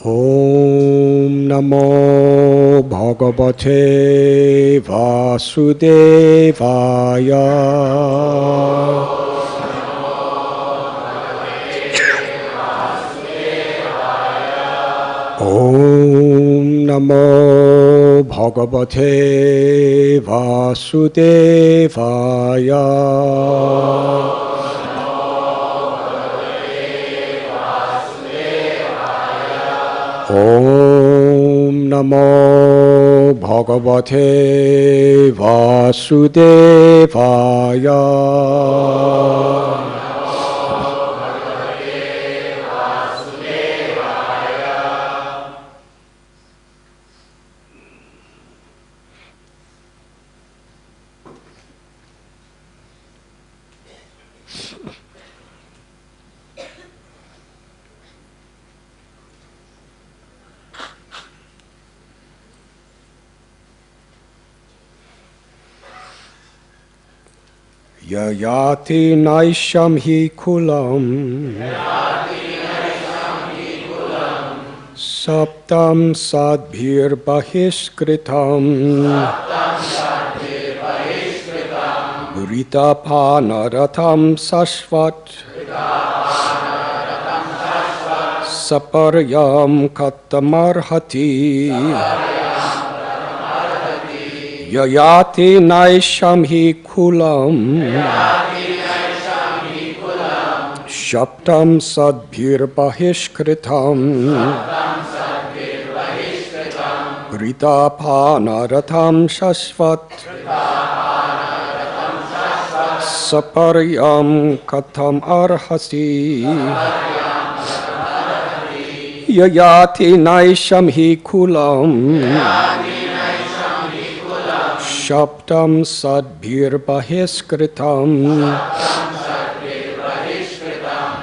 Om Namo Bhagavate Vasudevaya. Om Namo Bhagavate Vasudevaya. Om Namo Bhagavate Vasudevaya. Yayati naisham hi kulam saptam sadbhir bahishkritam Bhritaphanaratham sashvat saparyam katamarhati Yayati naisham hi kulam Shaptam sadbhir bahishkritam Bhritaphanaratham shashvat Saparyam katam arhasi Yayati naisham hi kulam Shaptam sadbhir bahishkritam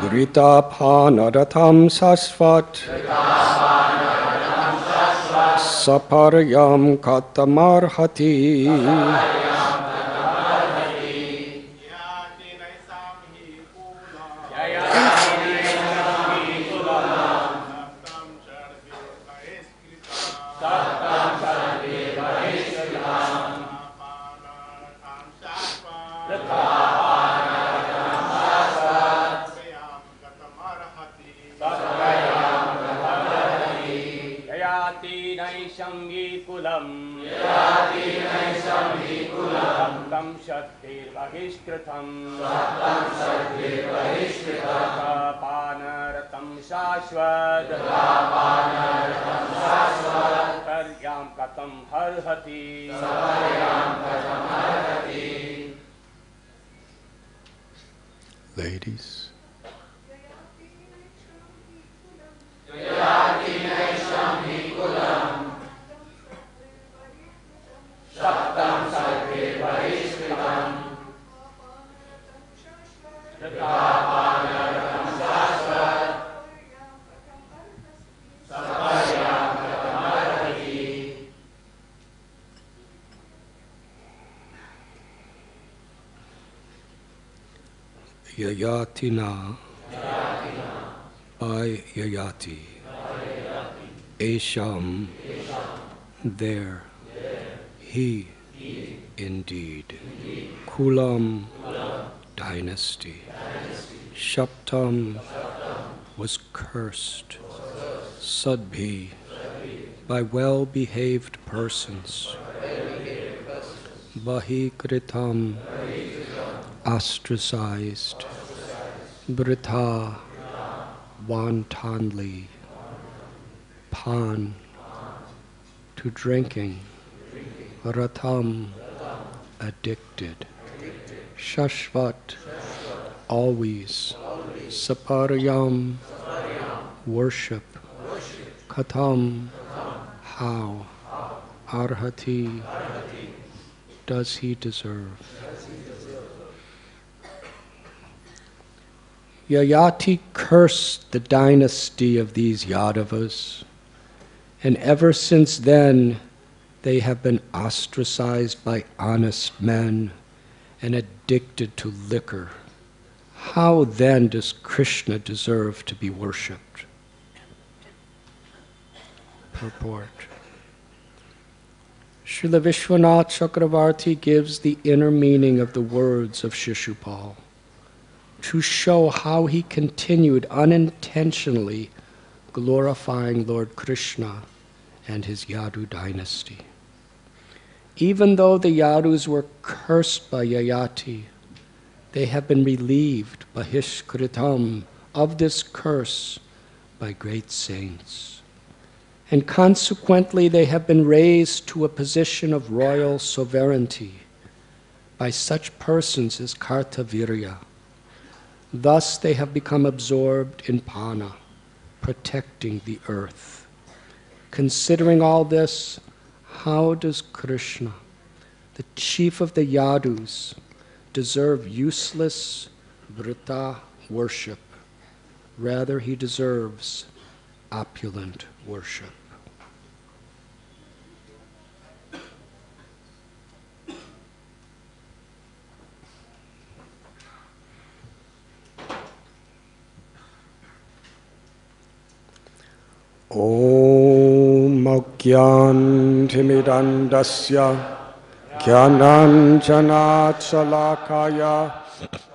Bhritaphanaratham sashvat Saparyam katamarhati Ladies. Yayatina by Yayati Esham there he indeed Kulam dynasty Shaptam was cursed Sadbhi by well-behaved persons Bahikritam ostracized, Britha, wantonly, Pan, to drinking, Ratam, addicted, Shashvat, always, Saparyam, worship, Katam, how, Arhati, does he deserve? Yayati cursed the dynasty of these Yadavas, and ever since then they have been ostracized by honest men and addicted to liquor. How then does Krishna deserve to be worshipped? Purport. Srila Vishwanath Chakravarti gives the inner meaning of the words of Shishupal to show how he continued unintentionally glorifying Lord Krishna and his Yadu dynasty. Even though the Yadus were cursed by Yayati, they have been relieved, bahishkritam, of this curse by great saints. And consequently, they have been raised to a position of royal sovereignty by such persons as Kartavirya. Thus, they have become absorbed in Pana, protecting the earth. Considering all this, how does Krishna, the chief of the Yadus, deserve useless vrita worship? Rather, he deserves opulent worship. Om Agyantimidandasya Jnananjana Chalakaya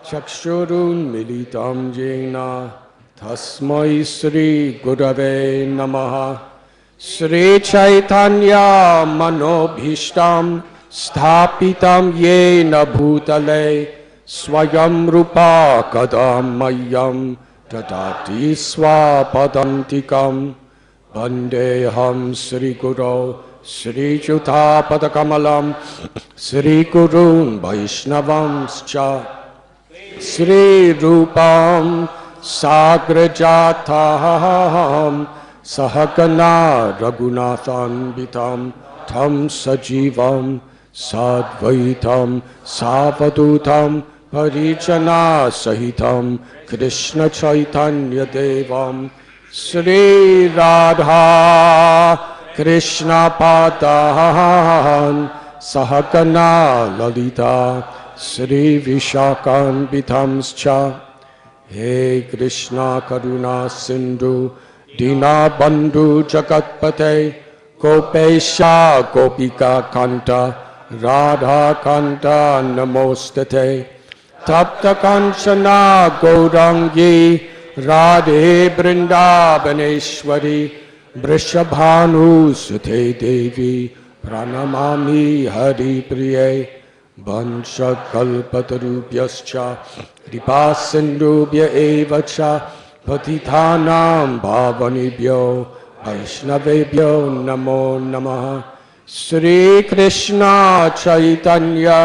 Chakshurun Militam Jena Tasmai Sri Gurave Namaha Sri Chaitanya Manobhishtam Sthapitam Yena Bhutale Swayam Rupa Kadam Mayam Tadati Swapadantikam Vandeham Sri Guru Sri Juta Padakamalam Sri Gurun Vaishnavam Scha Sri Rupam Sagrajataham Sahagana Raghunathan Bitam Tam Sajivam Sadvaitam Savadutam Parijana Sahitam Krishna Chaitanya Devam Sri Radha Krishna Padahan Sahagana Lalita Sri Vishakan Bitamscha He Krishna Karuna Sindhu Dina Bandhu Jagatpate Gopesha Gopika Kanta Radha Kanta Namostate Tapta Kanchana Gaurangi Radhe Vrindavaneshwari Vrishabhanu Sute Devi Pranamami Hari Priye Vansha Kalpatarubhyascha Kripa Sindhubhya Evacha Patitanam Bhavanibhyo Vaishnavebhyo Namo Namaha Sri Krishna Chaitanya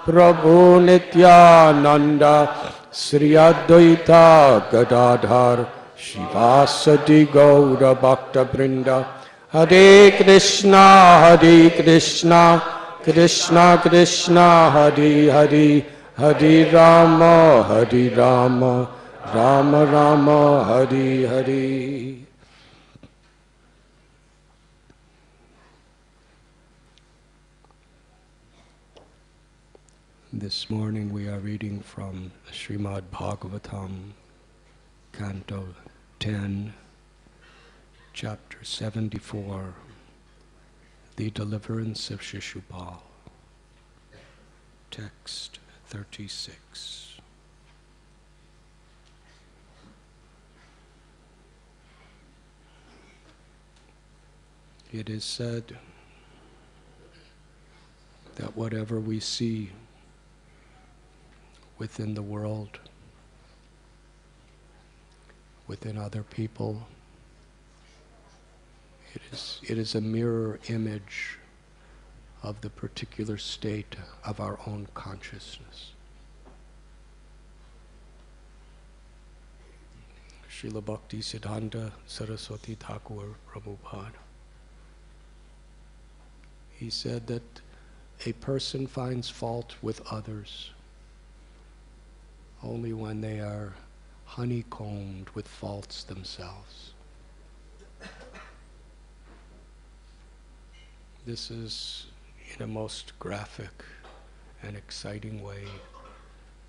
Prabhu Nityananda Sri Advaita Gadadhar Shivasati Gaura Bhakta Brinda Hare Krishna Krishna Krishna Hare Hare Hare Rama Rama Rama Hare Hare. This morning we are reading from Srimad Bhagavatam, Canto 10, Chapter 74, The Deliverance of Shishupal, Text 36. It is said that whatever we see within the world, within other people, it is a mirror image of the particular state of our own consciousness. Srila Bhakti Siddhanta Saraswati Thakur Prabhupada, he said that a person finds fault with others only when they are honeycombed with faults themselves. This is, in a most graphic and exciting way,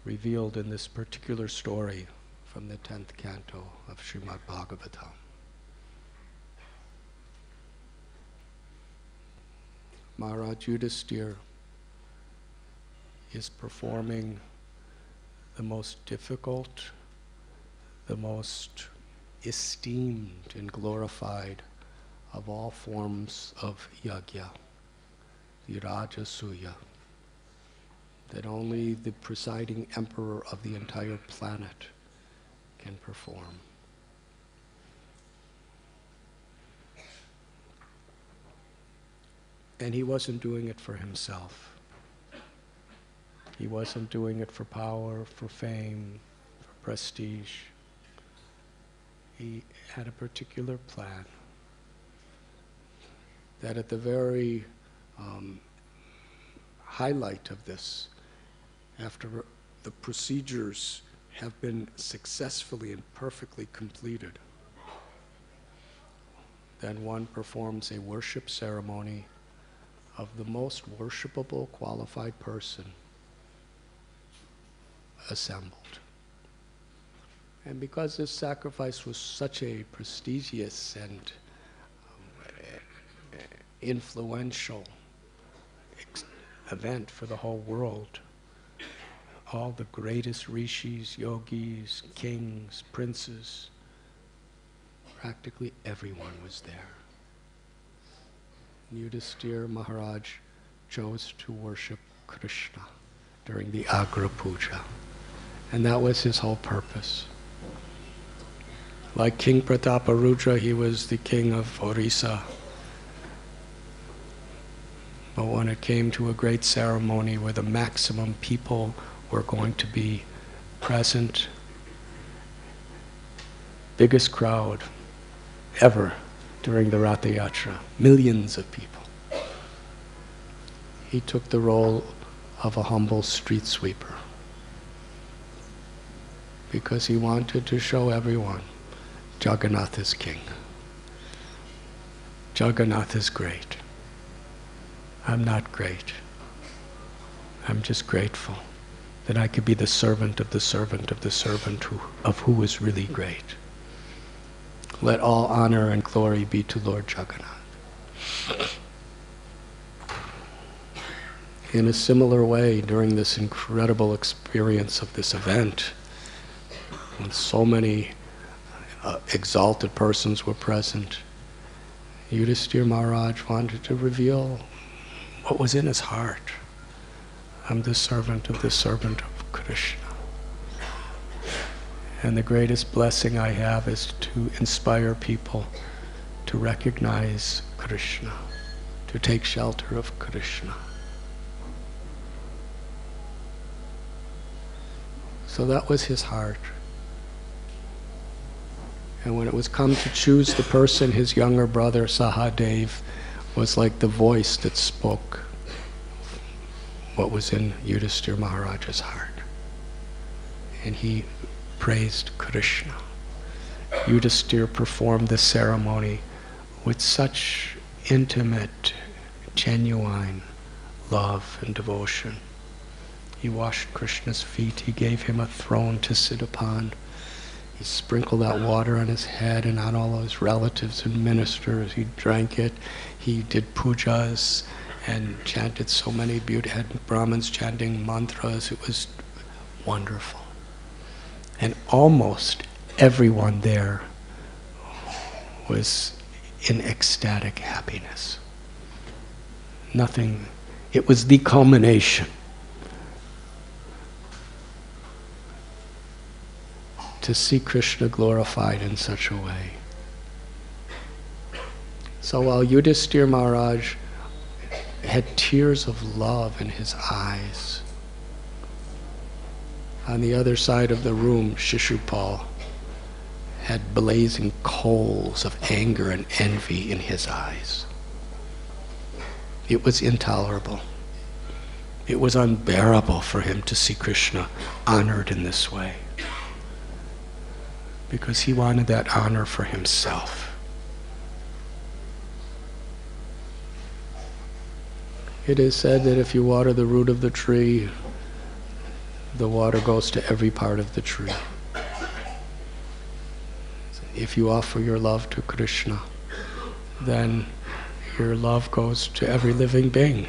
revealed in this particular story from the 10th canto of Srimad Bhagavatam. Maharaj Yudhisthira is performing the most difficult, the most esteemed and glorified of all forms of yajna, the Rajasuya, that only the presiding emperor of the entire planet can perform. And he wasn't doing it for himself. He wasn't doing it for power, for fame, for prestige. He had a particular plan that at the very highlight of this, after the procedures have been successfully and perfectly completed, then one performs a worship ceremony of the most worshipable qualified person assembled. And because this sacrifice was such a prestigious and influential event for the whole world, all the greatest rishis, yogis, kings, princes, practically everyone was there. Yudhisthira Maharaj chose to worship Krishna during the Agra Puja. And that was his whole purpose. Like King Prataparudra, he was the king of Orissa. But when it came to a great ceremony where the maximum people were going to be present, biggest crowd ever during the Ratha Yatra, millions of people, he took the role of a humble street sweeper because he wanted to show everyone Jagannath is king. Jagannath is great. I'm not great. I'm just grateful that I could be the servant of the servant of the servant of who is really great. Let all honor and glory be to Lord Jagannath. In a similar way, during this incredible experience of this event, when so many exalted persons were present, Yudhisthira Maharaj wanted to reveal what was in his heart. I'm the servant of Krishna. And the greatest blessing I have is to inspire people to recognize Krishna, to take shelter of Krishna. So that was his heart. And when it was come to choose the person, his younger brother Sahadev was like the voice that spoke what was in Yudhisthira Maharaj's heart. And he praised Krishna. Yudhisthira performed the ceremony with such intimate, genuine love and devotion. He washed Krishna's feet, he gave him a throne to sit upon. He sprinkled that water on his head and on all his relatives and ministers. He drank it. He did pujas and chanted so many beautiful, had Brahmins chanting mantras. It was wonderful. And almost everyone there was in ecstatic happiness. Nothing, it was the culmination. To see Krishna glorified in such a way. So while Yudhisthira Maharaj had tears of love in his eyes, on the other side of the room, Shishupal had blazing coals of anger and envy in his eyes. It was intolerable. It was unbearable for him to see Krishna honored in this way, because he wanted that honor for himself. It is said that if you water the root of the tree, the water goes to every part of the tree. If you offer your love to Krishna, then your love goes to every living being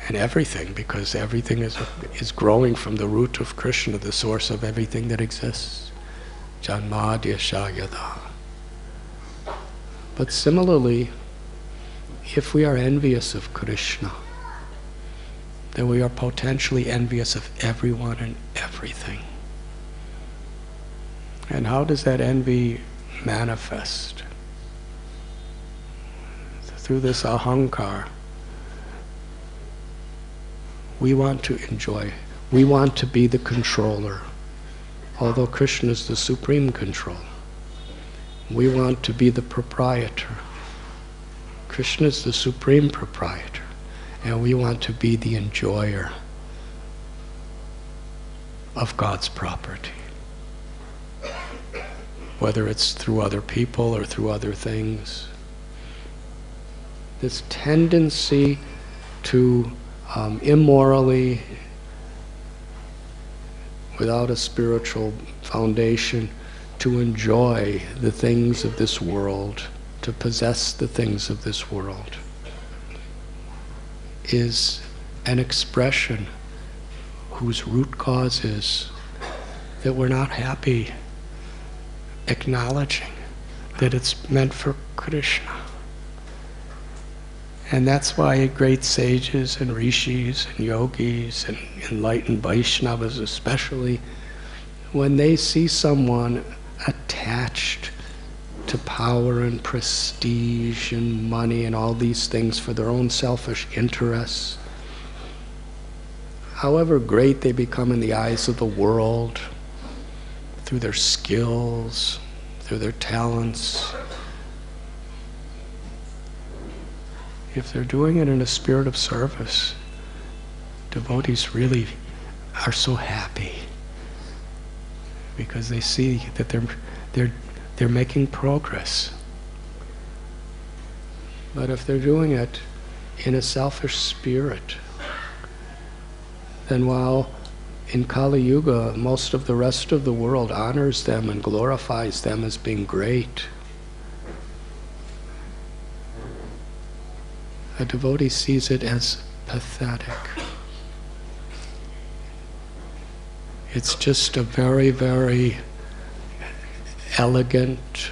and everything, because everything is growing from the root of Krishna, the source of everything that exists. Janmadya Shayada. But similarly, if we are envious of Krishna, then we are potentially envious of everyone and everything. And how does that envy manifest? Through this ahankar. We want to enjoy. We want to be the controller, although Krishna is the supreme controller. We want to be the proprietor. Krishna is the supreme proprietor. And we want to be the enjoyer of God's property. Whether it's through other people or through other things. This tendency to immorally, without a spiritual foundation, to enjoy the things of this world, to possess the things of this world, is an expression whose root cause is that we're not happy acknowledging that it's meant for Krishna. And that's why great sages and rishis and yogis and enlightened Vaishnavas especially, when they see someone attached to power and prestige and money and all these things for their own selfish interests, however great they become in the eyes of the world, through their skills, through their talents, if they're doing it in a spirit of service, devotees really are so happy because they see that they're making progress. But if they're doing it in a selfish spirit, then while in Kali Yuga most of the rest of the world honors them and glorifies them as being great, a devotee sees it as pathetic. It's just a very, very elegant,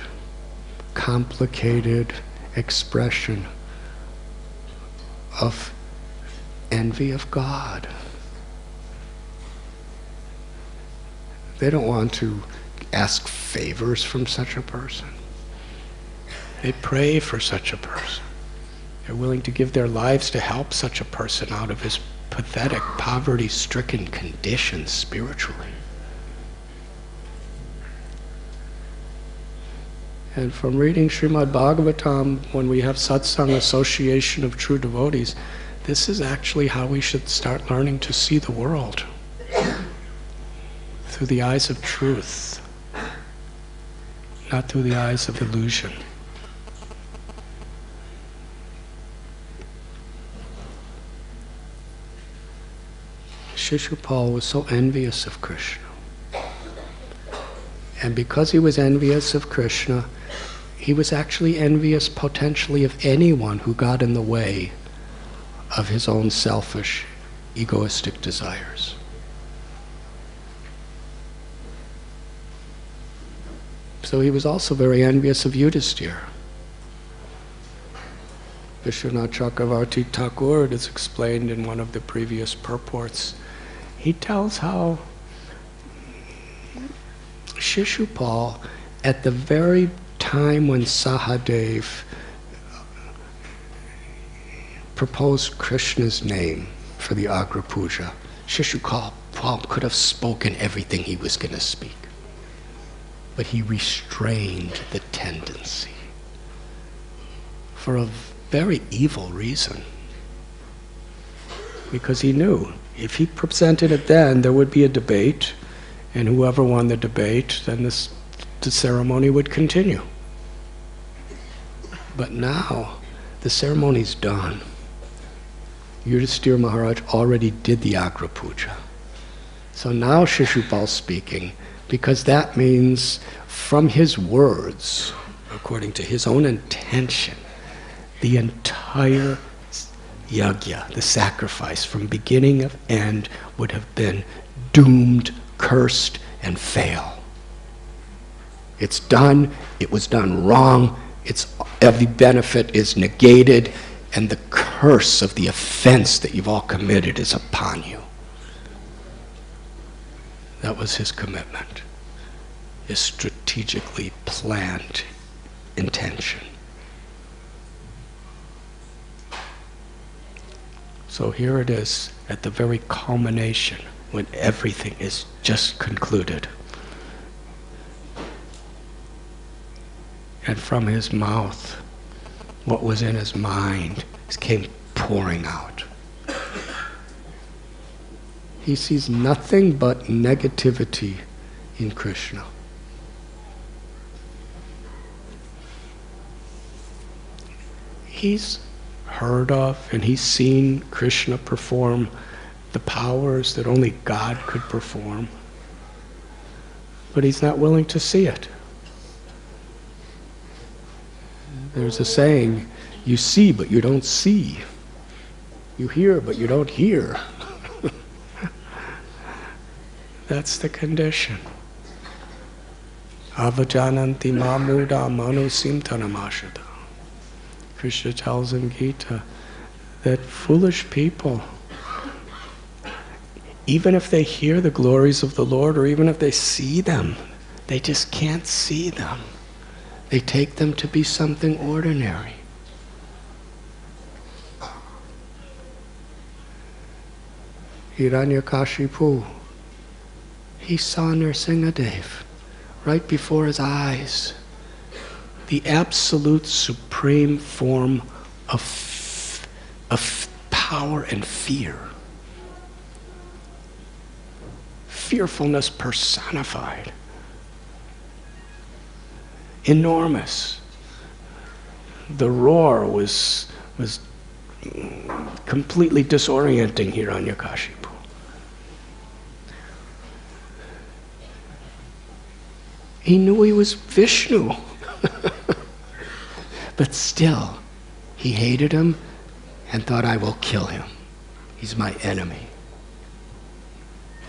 complicated expression of envy of God. They don't want to ask favors from such a person. They pray for such a person. They're willing to give their lives to help such a person out of his pathetic, poverty-stricken condition spiritually. And from reading Srimad Bhagavatam, when we have satsang, association of true devotees, this is actually how we should start learning to see the world. Through the eyes of truth, not through the eyes of illusion. Shishupal was so envious of Krishna. And because he was envious of Krishna, he was actually envious potentially of anyone who got in the way of his own selfish, egoistic desires. So he was also very envious of Yudhisthira. Vishwanath Chakravarti Thakur, it is explained in one of the previous purports, he tells how Shishupal, at the very time when Sahadev proposed Krishna's name for the Agra Puja, Shishupal could have spoken everything he was going to speak. But he restrained the tendency for a very evil reason. Because he knew if he presented it then, there would be a debate, and whoever won the debate, then the ceremony would continue. But now, the ceremony's done. Yudhisthira Maharaj already did the Agra Puja. So now Shishupal's speaking, because that means from his words, according to his own intention, the entire yajna, the sacrifice from beginning of end, would have been doomed, cursed, and fail. It's done, it was done wrong, every benefit is negated, and the curse of the offense that you've all committed is upon you. That was his commitment, his strategically planned intention. So here it is, at the very culmination, when everything is just concluded. And from his mouth, what was in his mind came pouring out. He sees nothing but negativity in Krishna. He's heard of and he's seen Krishna perform the powers that only God could perform, but he's not willing to see it. There's a saying, you see but you don't see. You hear but you don't hear. That's the condition. Avajananti mamuda manusimtanamashata. Krishna tells in Gita that foolish people, even if they hear the glories of the Lord, or even if they see them, they just can't see them. They take them to be something ordinary. Hiranyakashipu, he saw Nrsingadev right before his eyes, the absolute supreme form of power and fear. Fearfulness personified. Enormous. The roar was completely disorienting Hiranyakashipu. He knew he was Vishnu. But still, he hated him and thought, I will kill him. He's my enemy.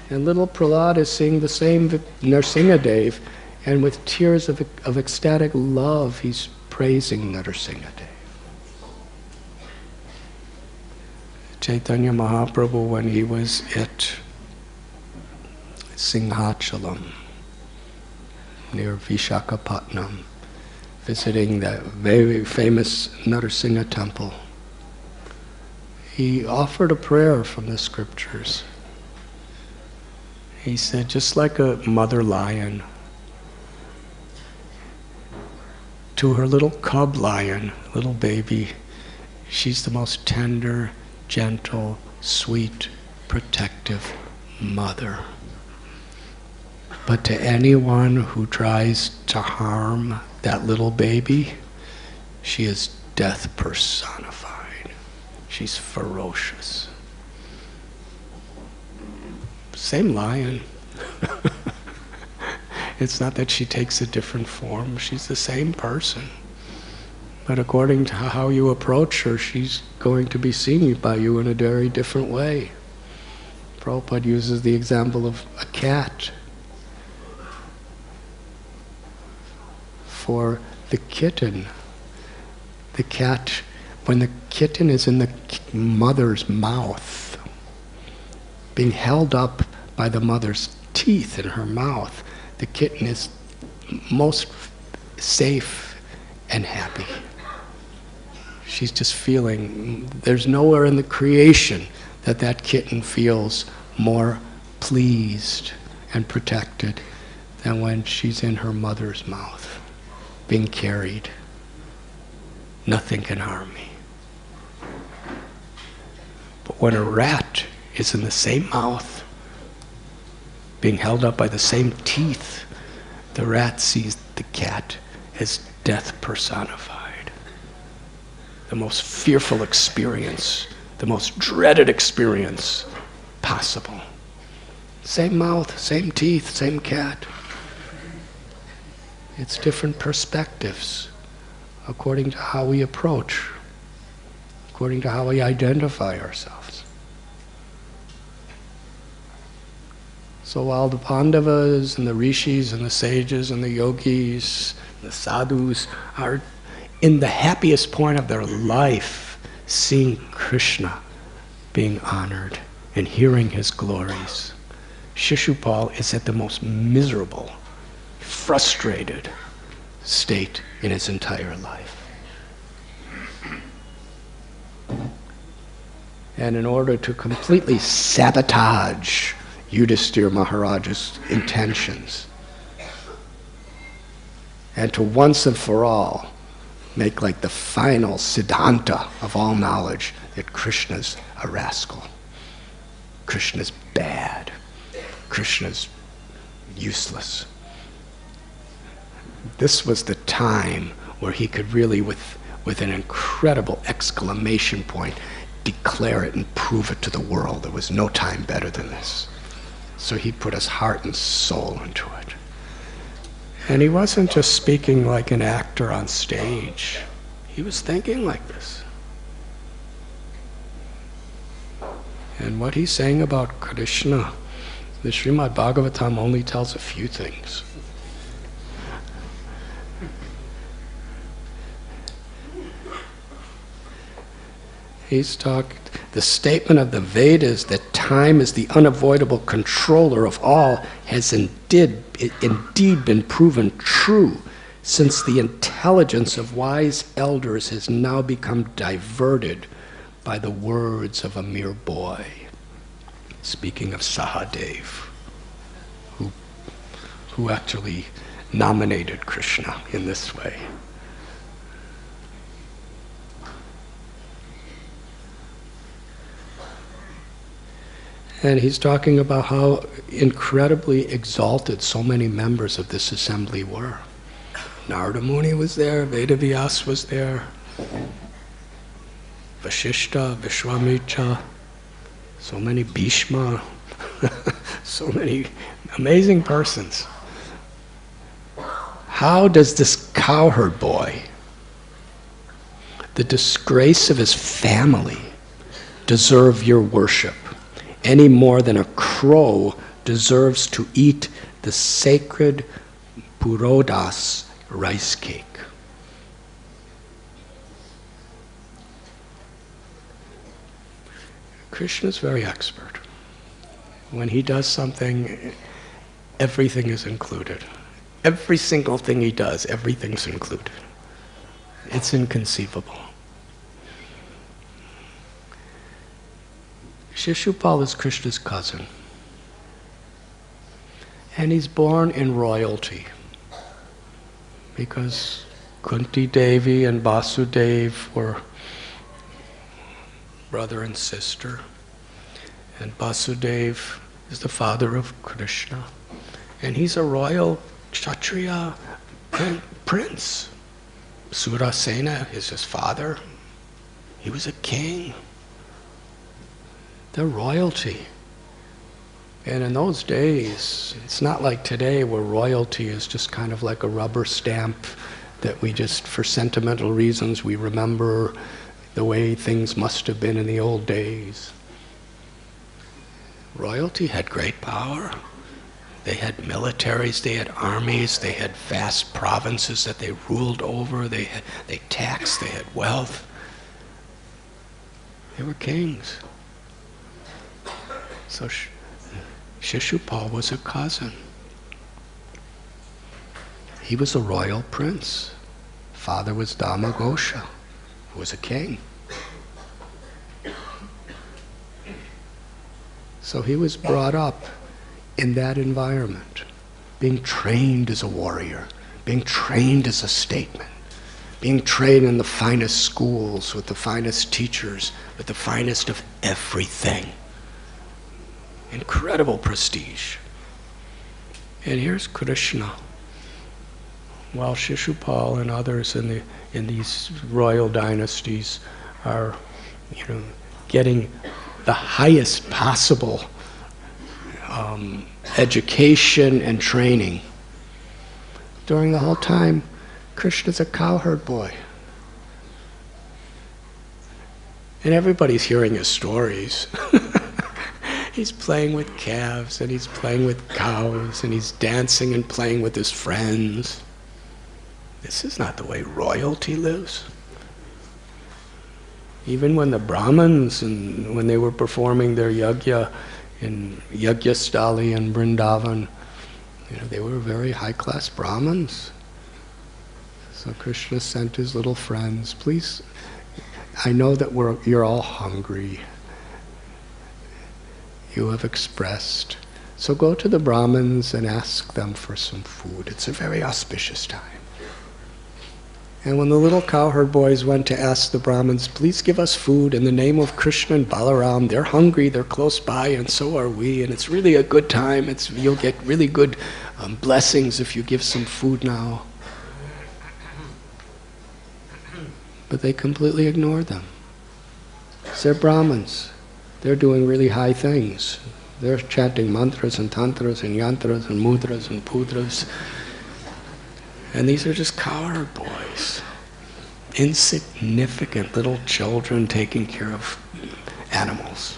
And little Prahlad is seeing the same Nrsingadev, and with tears of ecstatic love, he's praising Nrsingadev. Chaitanya Mahaprabhu, when he was at Singhachalam, near Vishakhapatnam, visiting that very famous Nrsimha temple, he offered a prayer from the scriptures. He said, just like a mother lion to her little cub lion, little baby, she's the most tender, gentle, sweet, protective mother. But to anyone who tries to harm that little baby, she is death personified. She's ferocious. Same lion. It's not that she takes a different form, she's the same person. But according to how you approach her, she's going to be seen by you in a very different way. Prabhupada uses the example of a cat. For the kitten, the cat, when the kitten is in the mother's mouth, being held up by the mother's teeth in her mouth, the kitten is most safe and happy. She's just feeling, there's nowhere in the creation that kitten feels more pleased and protected than when she's in her mother's mouth, being carried. Nothing can harm me. But when a rat is in the same mouth, being held up by the same teeth, the rat sees the cat as death personified. The most fearful experience, the most dreaded experience possible. Same mouth, same teeth, same cat. It's different perspectives according to how we approach according to how we identify ourselves. So while the Pandavas and the rishis and the sages and the yogis, the sadhus are in the happiest point of their life, seeing Krishna being honored and hearing his glories, Shishupal is at the most miserable, frustrated state in his entire life. And in order to completely sabotage Yudhisthira Maharaj's intentions, and to once and for all make like the final siddhanta of all knowledge that Krishna's a rascal, Krishna's bad, Krishna's useless. This was the time where he could really, with an incredible exclamation point, declare it and prove it to the world. There was no time better than this. So he put his heart and soul into it. And he wasn't just speaking like an actor on stage. He was thinking like this. And what he's saying about Krishna, the Srimad Bhagavatam only tells a few things. He's talking, the statement of the Vedas that time is the unavoidable controller of all has indeed been proven true, since the intelligence of wise elders has now become diverted by the words of a mere boy. Speaking of Sahadev, who actually nominated Krishna in this way. And he's talking about how incredibly exalted so many members of this assembly were. Narada Muni was there, Vedavyas was there, Vashishta, Vishwamitra, so many Bhishma, so many amazing persons. How does this cowherd boy, the disgrace of his family, deserve your worship any more than a crow deserves to eat the sacred purodas rice cake? Krishna's very expert. When he does something, everything is included. Every single thing he does, everything's included. It's inconceivable. Shishupal is Krishna's cousin. And he's born in royalty because Kunti Devi and Vasudev were brother and sister. And Vasudev is the father of Krishna. And he's a royal Kshatriya prince. Surasena is his father. He was a king. They're royalty. And in those days, it's not like today where royalty is just kind of like a rubber stamp that we just, for sentimental reasons, we remember the way things must have been in the old days. Royalty had great power. They had militaries, they had armies, they had vast provinces that they ruled over, they taxed, they had wealth. They were kings. So Shishupal was a cousin. He was a royal prince. Father was Dhamagosha, who was a king. So he was brought up in that environment, being trained as a warrior, being trained as a statesman, being trained in the finest schools with the finest teachers, with the finest of everything. Incredible prestige. And here's Krishna. While Shishupal and others in these royal dynasties are, getting the highest possible education and training. During the whole time, Krishna's a cowherd boy. And everybody's hearing his stories. He's playing with calves, and he's playing with cows, and he's dancing and playing with his friends. This is not the way royalty lives. Even when the Brahmins, and when they were performing their yajna in Yajnastali in Vrindavan, they were very high-class Brahmins. So Krishna sent his little friends, please, I know that you're all hungry. You have expressed. So go to the Brahmins and ask them for some food. It's a very auspicious time. And when the little cowherd boys went to ask the Brahmins, please give us food in the name of Krishna and Balaram, they're hungry, they're close by, and so are we, and it's really a good time. You'll get really good blessings if you give some food now. But they completely ignored them. They're Brahmins. They're doing really high things. They're chanting mantras and tantras and yantras and mudras and pudras. And these are just cowherd boys. Insignificant little children taking care of animals.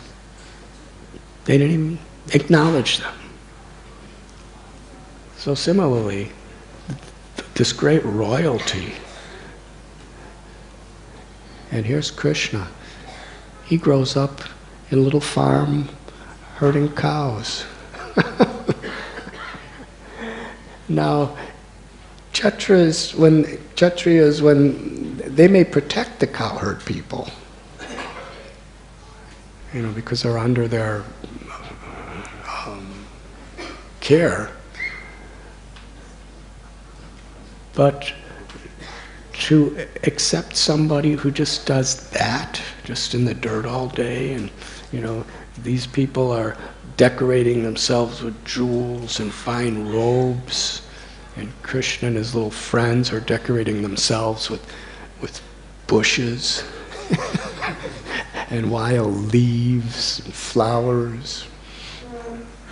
They didn't even acknowledge them. So similarly, this great royalty. And here's Krishna. He grows up in a little farm herding cows. Now, Kshatriyas, when they may protect the cowherd people, because they're under their care, but to accept somebody who just does that, just in the dirt all day, and these people are decorating themselves with jewels and fine robes, and Krishna and his little friends are decorating themselves with bushes and wild leaves and flowers.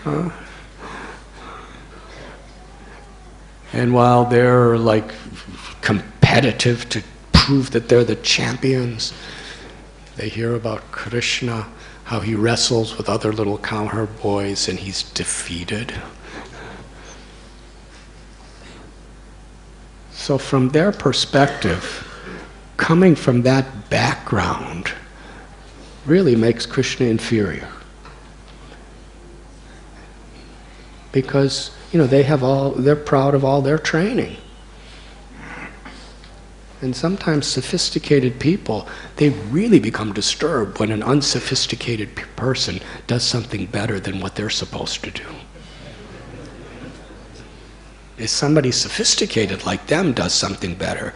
Huh? And while they're like competitive to prove that they're the champions, they hear about Krishna, how he wrestles with other little cowherd boys and he's defeated. So from their perspective, coming from that background really makes Krishna inferior. Because, they're proud of all their training. And sometimes sophisticated people, they really become disturbed when an unsophisticated person does something better than what they're supposed to do. If somebody sophisticated like them does something better,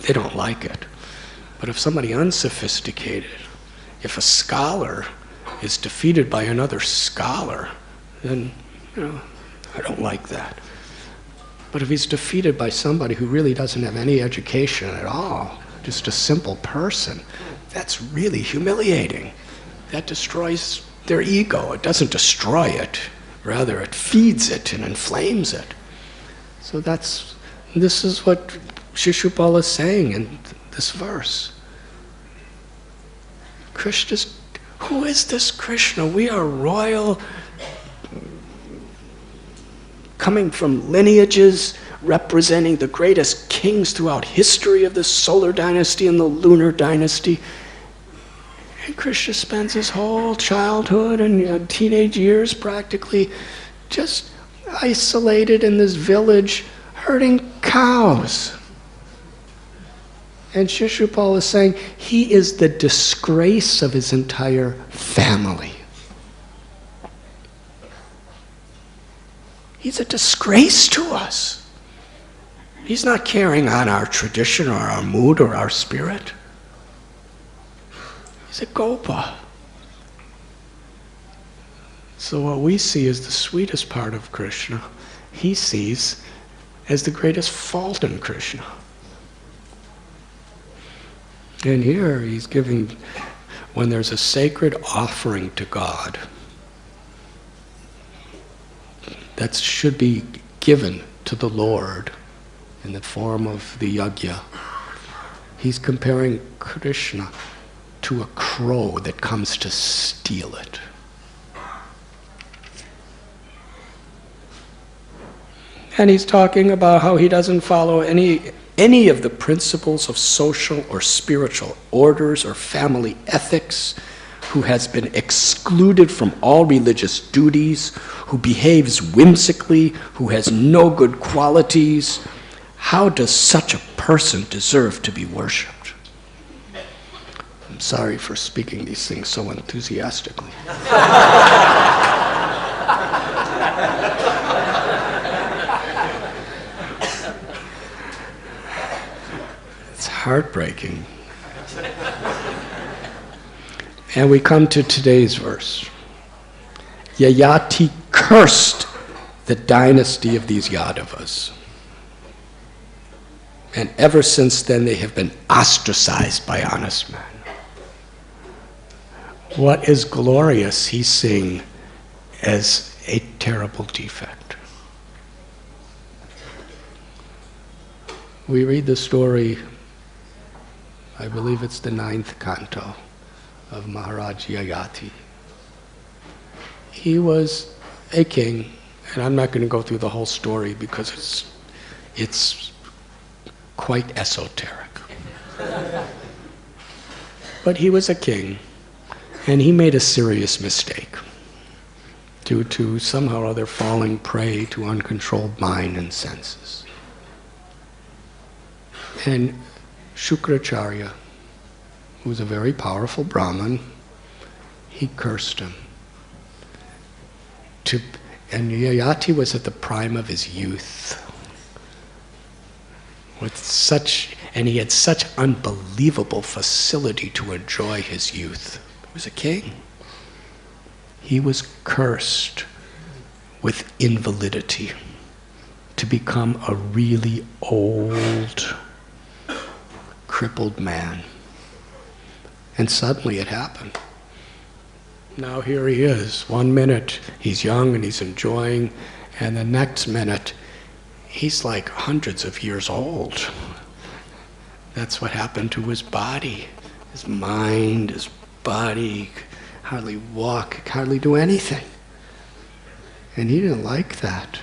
they don't like it. But if somebody unsophisticated, if a scholar is defeated by another scholar, then, I don't like that. But if he's defeated by somebody who really doesn't have any education at all, just a simple person, that's really humiliating. That destroys their ego. It doesn't destroy it. Rather, it feeds it and inflames it. So this is what Shishupala is saying in this verse. Who is this Krishna? We are royal, coming from lineages representing the greatest kings throughout history of the solar dynasty and the lunar dynasty. And Krishna spends his whole childhood and teenage years practically just isolated in this village herding cows. And Shishupala is saying he is the disgrace of his entire family. He's a disgrace to us. He's not carrying on our tradition or our mood or our spirit. He's a Gopa. So what we see as the sweetest part of Krishna, he sees as the greatest fault in Krishna. And here he's giving, when there's a sacred offering to God, that should be given to the Lord in the form of the yajna. He's comparing Krishna to a crow that comes to steal it. And he's talking about how he doesn't follow any of the principles of social or spiritual orders or family ethics, who has been excluded from all religious duties, who behaves whimsically, who has no good qualities. How does such a person deserve to be worshipped? I'm sorry for speaking these things so enthusiastically. It's heartbreaking. And we come to today's verse. Yayati cursed the dynasty of these Yadavas. And ever since then they have been ostracized by honest men. What is glorious, he's seeing as a terrible defect. We read the story, I believe it's the 9th canto of Maharaj Yayati. He was a king, and I'm not going to go through the whole story because it's quite esoteric. But he was a king, and he made a serious mistake due to somehow or other falling prey to uncontrolled mind and senses. And Shukracharya, who was a very powerful Brahmin, he cursed him. And Yayati was at the prime of his youth. And he had such unbelievable facility to enjoy his youth. He was a king. He was cursed with invalidity to become a really old, crippled man. And suddenly it happened. Now here he is. 1 minute he's young and he's enjoying, and the next minute he's like hundreds of years old. That's what happened to his body. His mind, his body, hardly walk, hardly do anything. And he didn't like that.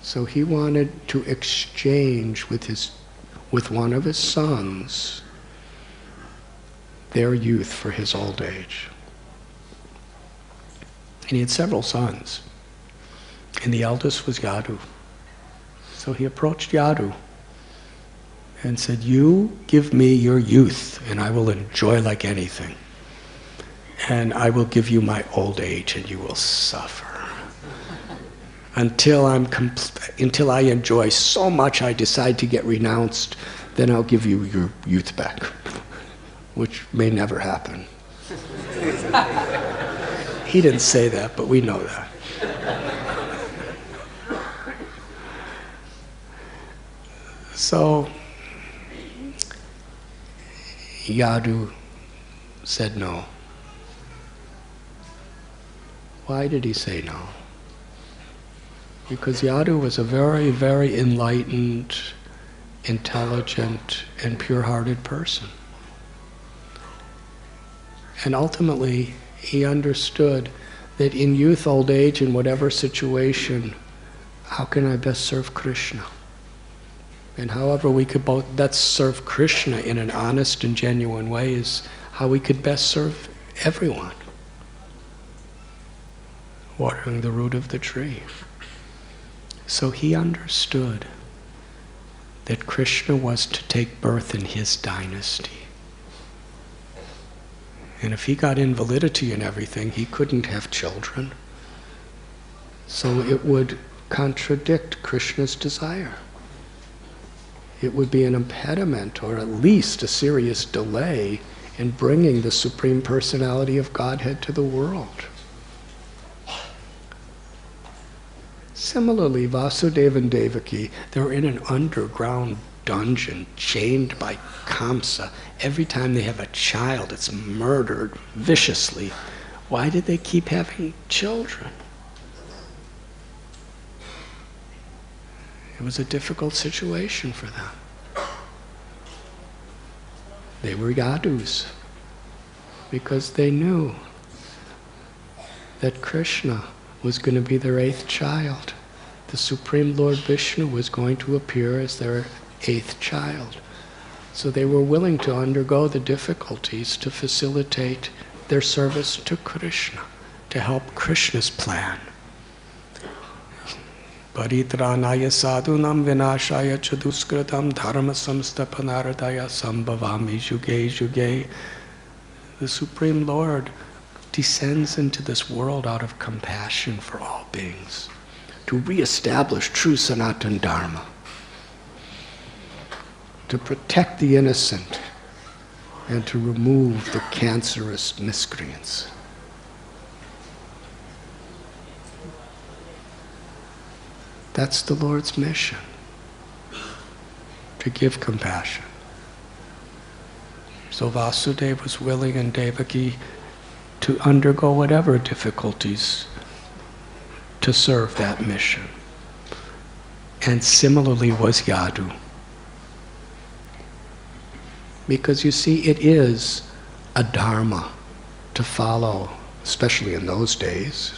So he wanted to exchange with one of his sons their youth for his old age. And he had several sons. And the eldest was Yadu. So he approached Yadu and said, "You give me your youth and I will enjoy like anything. And I will give you my old age and you will suffer. Until I enjoy so much I decide to get renounced, then I'll give you your youth back," which may never happen. He didn't say that, but we know that. So Yadu said no. Why did he say no? Because Yadu was a very, very enlightened, intelligent, and pure-hearted person. And ultimately, he understood that in youth, old age, in whatever situation, how can I best serve Krishna? And however we could both best serve Krishna in an honest and genuine way is how we could best serve everyone. Watering the root of the tree. So he understood that Krishna was to take birth in his dynasty. And if he got invalidity and everything, he couldn't have children. So it would contradict Krishna's desire. It would be an impediment, or at least a serious delay, in bringing the Supreme Personality of Godhead to the world. Similarly, Vasudeva and Devaki, they were in an underground dungeon, chained by Kamsa. Every time they have a child, it's murdered viciously. Why did they keep having children? It was a difficult situation for them. They were Yadus because they knew that Krishna was going to be their 8th child. The Supreme Lord Vishnu was going to appear as their 8th child. So they were willing to undergo the difficulties to facilitate their service to Krishna, to help Krishna's plan. Paritranaya sadhunam vinashaya chaduskritam dharma samstapanardaya sambhavami juge juge. The Supreme Lord descends into this world out of compassion for all beings, to re-establish true Sanatana Dharma, to protect the innocent, and to remove the cancerous miscreants. That's the Lord's mission, to give compassion. So Vasudeva was willing, and Devaki, to undergo whatever difficulties to serve that mission. And similarly was Yadu. Because you see, it is a dharma to follow, especially in those days.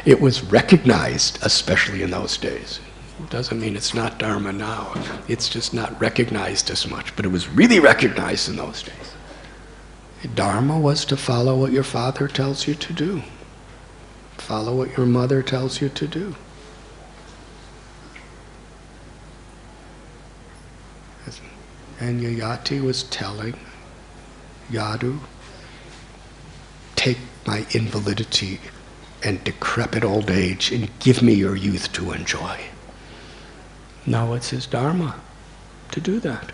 It was recognized, especially in those days. It doesn't mean it's not dharma now. It's just not recognized as much, but it was really recognized in those days. Dharma was to follow what your father tells you to do. Follow what your mother tells you to do. And Yayati was telling Yadu, take my invalidity and decrepit old age and give me your youth to enjoy. Now it's his dharma to do that.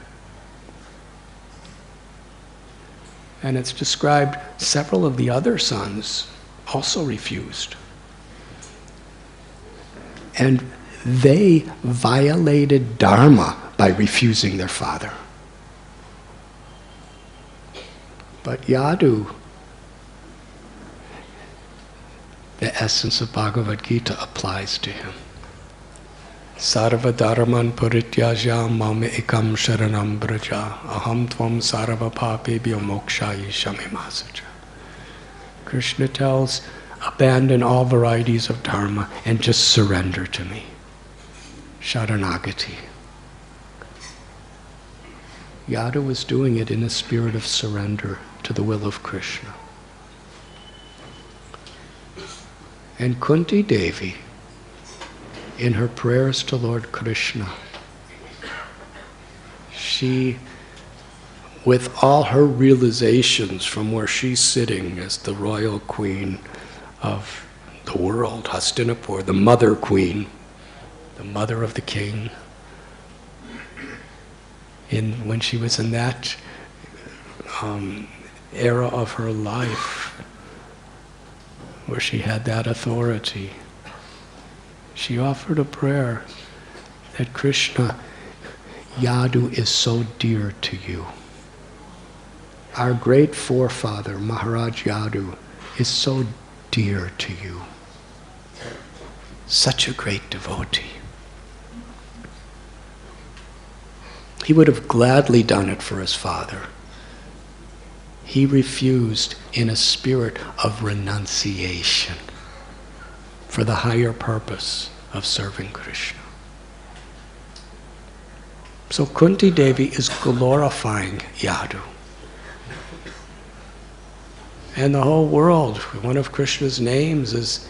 And it's described several of the other sons also refused. And they violated dharma by refusing their father. But Yadu, the essence of Bhagavad Gita applies to him. Sarva dharman parityajya mam ekam sharanam braja aham tvam sarva papebhyo mokshayi shamimasaja. Krishna tells, abandon all varieties of dharma and just surrender to me. Sharanagati. Yadu was doing it in a spirit of surrender to the will of Krishna. And Kunti Devi, in her prayers to Lord Krishna, she, with all her realizations from where she's sitting as the royal queen of the world, Hastinapur, the mother queen, the mother of the king, when she was in that era of her life, where she had that authority, she offered a prayer that Krishna, Yadu is so dear to you. Our great forefather, Maharaj Yadu, is so dear to you. Such a great devotee. He would have gladly done it for his father. He refused in a spirit of renunciation for the higher purpose of serving Krishna. So Kunti Devi is glorifying Yadu. And the whole world, one of Krishna's names is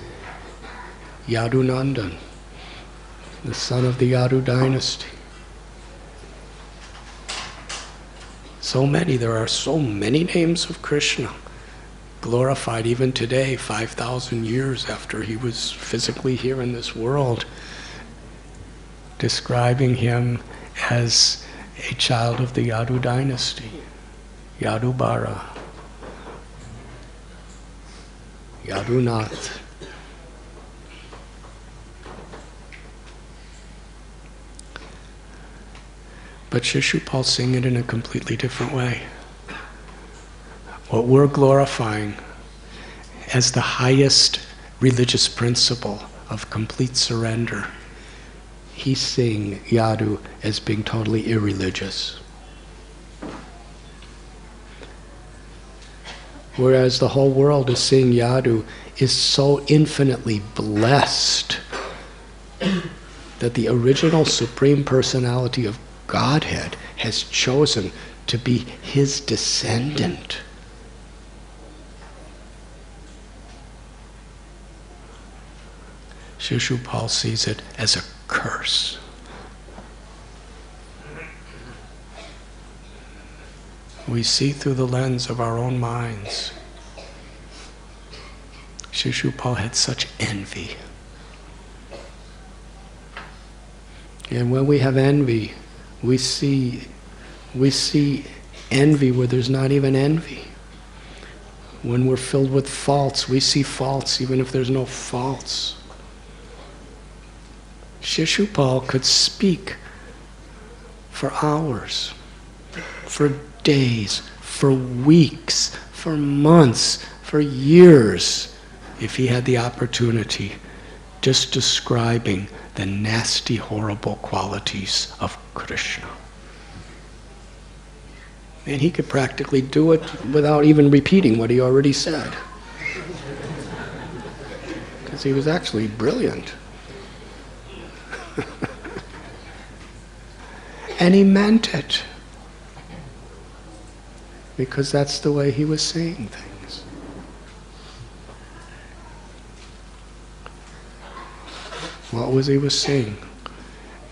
Yadunandan, the son of the Yadu dynasty. There are so many names of Krishna glorified even today, 5,000 years after he was physically here in this world, describing him as a child of the Yadu dynasty, Yadubara, Yadunath. But Shishupal's sing it in a completely different way. What we're glorifying as the highest religious principle of complete surrender, he's seeing Yadu as being totally irreligious. Whereas the whole world is seeing Yadu is so infinitely blessed that the original Supreme Personality of Godhead has chosen to be his descendant. Shishupal sees it as a curse. We see through the lens of our own minds. Shishupal had such envy. And when we have envy, we see envy where there's not even envy. When we're filled with faults, we see faults even if there's no faults. Shishupal could speak for hours, for days, for weeks, for months, for years, if he had the opportunity, just describing the nasty, horrible qualities of Krishna. And he could practically do it without even repeating what he already said. Because he was actually brilliant. And he meant it. Because that's the way he was saying things. What was he saying?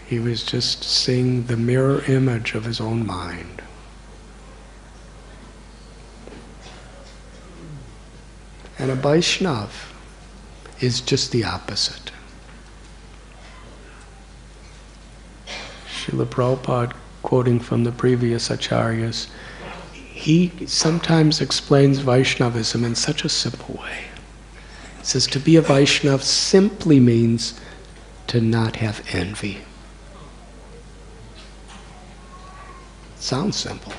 He was just seeing the mirror image of his own mind. And a Vaishnava is just the opposite. Srila Prabhupada, quoting from the previous acharyas, he sometimes explains Vaishnavism in such a simple way. He says to be a Vaishnava simply means to not have envy. It sounds simple.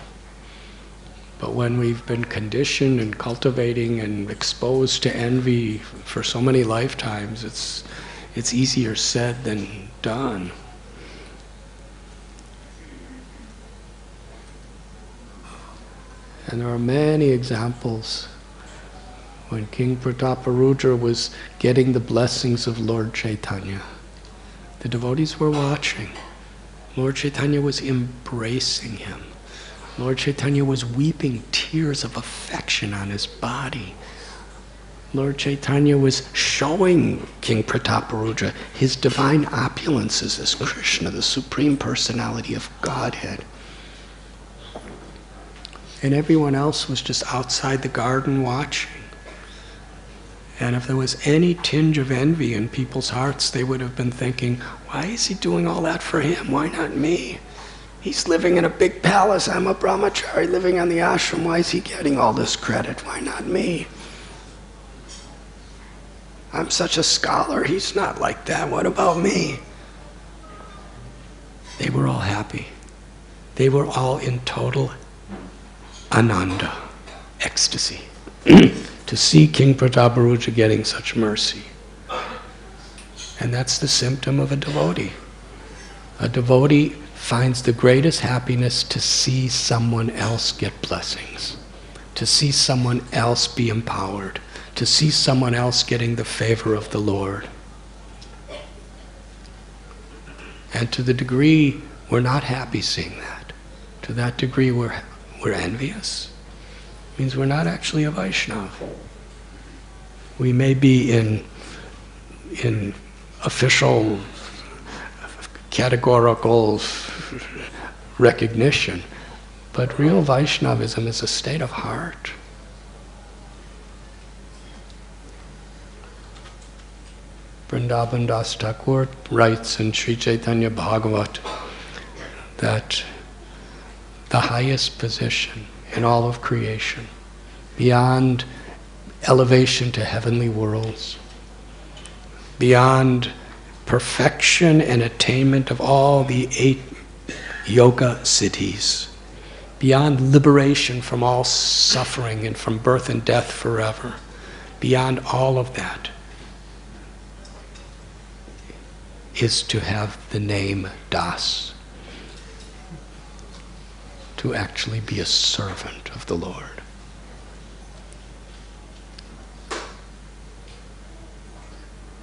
But when we've been conditioned and cultivating and exposed to envy for so many lifetimes, it's easier said than done. And there are many examples when King Prataparudra was getting the blessings of Lord Chaitanya. The devotees were watching. Lord Chaitanya was embracing him. Lord Chaitanya was weeping tears of affection on his body. Lord Chaitanya was showing King Prataparudra his divine opulences as Krishna, the Supreme Personality of Godhead. And everyone else was just outside the garden watching. And if there was any tinge of envy in people's hearts, they would have been thinking, why is he doing all that for him? Why not me? He's living in a big palace. I'm a brahmachari living on the ashram. Why is he getting all this credit? Why not me? I'm such a scholar. He's not like that. What about me? They were all happy. They were all in total ananda, ecstasy, to see King Prataparudra getting such mercy. And that's the symptom of a devotee. A devotee finds the greatest happiness to see someone else get blessings, to see someone else be empowered, to see someone else getting the favor of the Lord. And to the degree we're not happy seeing that, to that degree we're envious, it means we're not actually a Vaishnava. We may be in official, categorical recognition, but real Vaishnavism is a state of heart. Vrindavan Das Thakur writes in Sri Chaitanya Bhagavat that the highest position in all of creation, beyond elevation to heavenly worlds, beyond perfection and attainment of all the 8 yoga siddhis, beyond liberation from all suffering and from birth and death forever, beyond all of that is to have the name Das, to actually be a servant of the Lord.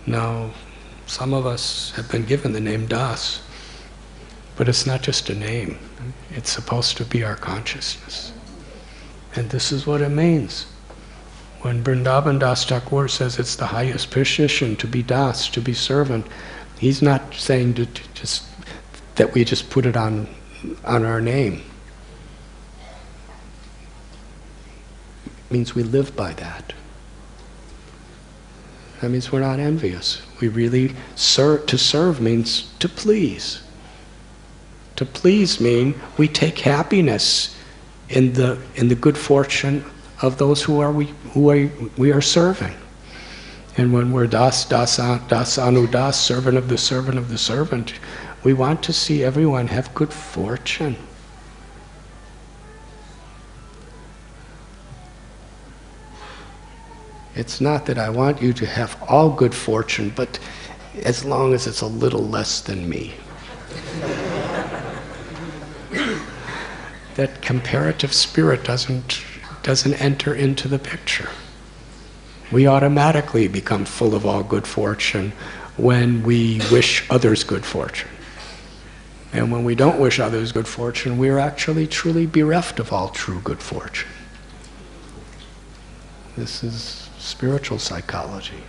Now, some of us have been given the name Das, but it's not just a name. It's supposed to be our consciousness. And this is what it means. When Vrindavan Das Thakur says it's the highest position to be Das, to be servant, he's not saying that we just put it on our name. It means we live by that. That means we're not envious. We really to serve means to please. To please mean we take happiness in the good fortune of those who we are serving. And when we're das anu das, servant of the servant, we want to see everyone have good fortune. It's not that I want you to have all good fortune, but as long as it's a little less than me. That comparative spirit doesn't enter into the picture. We automatically become full of all good fortune when we wish others good fortune. And when we don't wish others good fortune, we are actually truly bereft of all true good fortune. This is spiritual psychology.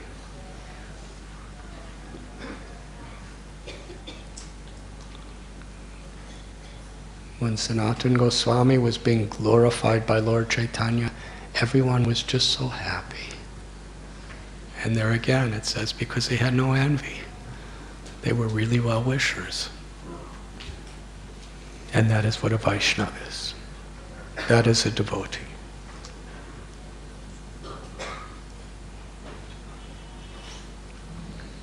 When Sanatana Goswami was being glorified by Lord Chaitanya, everyone was just so happy. And there again it says, because they had no envy. They were really well-wishers. And that is what a Vaishnava is. That is a devotee.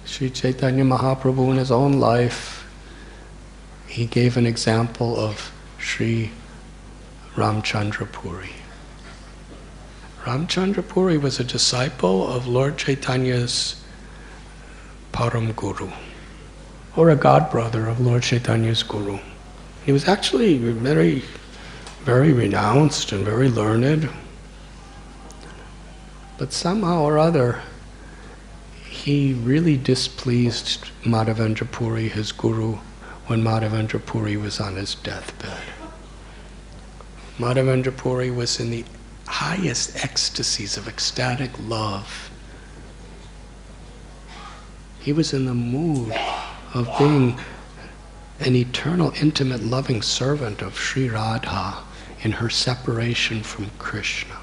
Sri Chaitanya Mahaprabhu in his own life, he gave an example of Sri Ramchandra Puri. Ramchandra Puri was a disciple of Lord Chaitanya's Param Guru, or a godbrother of Lord Chaitanya's Guru. He was actually very, very renounced and very learned, but somehow or other, he really displeased Madhavendra Puri, his guru, when Madhavendra Puri was on his deathbed. Madhavendra Puri was in the highest ecstasies of ecstatic love. He was in the mood of being an eternal, intimate, loving servant of Sri Radha in her separation from Krishna.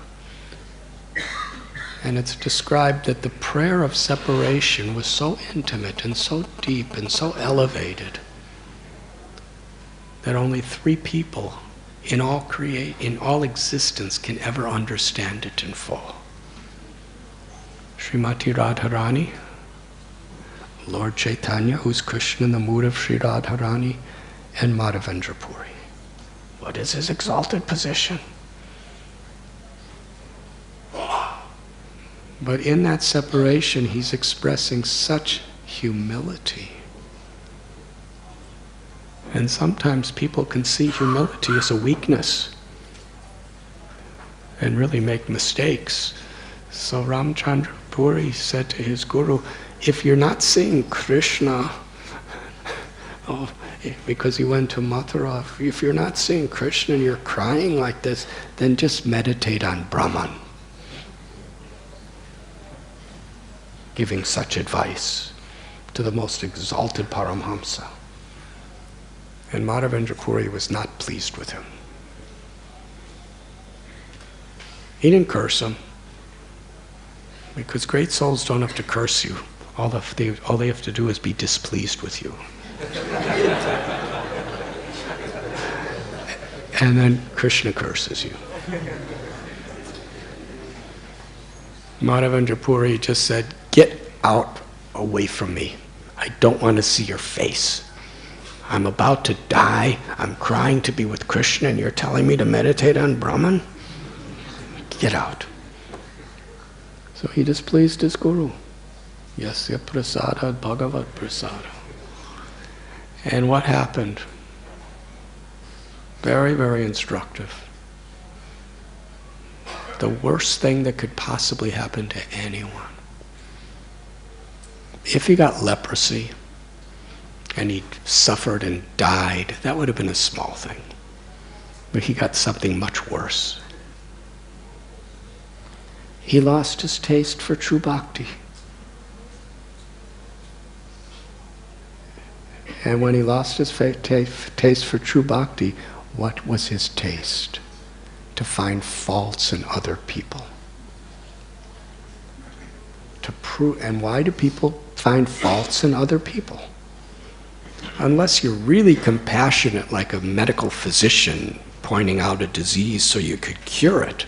And it's described that the prayer of separation was so intimate and so deep and so elevated that only 3 people in all existence can ever understand it in full. Srimati Radharani, Lord Chaitanya, who's Krishna in the mood of Sri Radharani, and Madhavendra Puri. What is his exalted position? But in that separation, he's expressing such humility. And sometimes people can see humility as a weakness and really make mistakes. So Ramchandra Puri said to his guru, if you're not seeing Krishna, because he went to Mathura, if you're not seeing Krishna and you're crying like this, then just meditate on Brahman. Giving such advice to the most exalted Paramhamsa. And Madhavendra Puri was not pleased with him. He didn't curse him, because great souls don't have to curse you. All they have to do is be displeased with you. And then Krishna curses you. Madhavendra Puri just said, get out away from me. I don't want to see your face. I'm about to die. I'm crying to be with Krishna and you're telling me to meditate on Brahman? Get out. So he displeased his guru. Yasya prasada bhagavat prasada. And what happened? Very, very instructive. The worst thing that could possibly happen to anyone. If he got leprosy and he suffered and died, that would have been a small thing. But he got something much worse. He lost his taste for true bhakti. And when he lost his taste for true bhakti, what was his taste? To find faults in other people. And why do people find faults in other people? Unless you're really compassionate, like a medical physician pointing out a disease so you could cure it.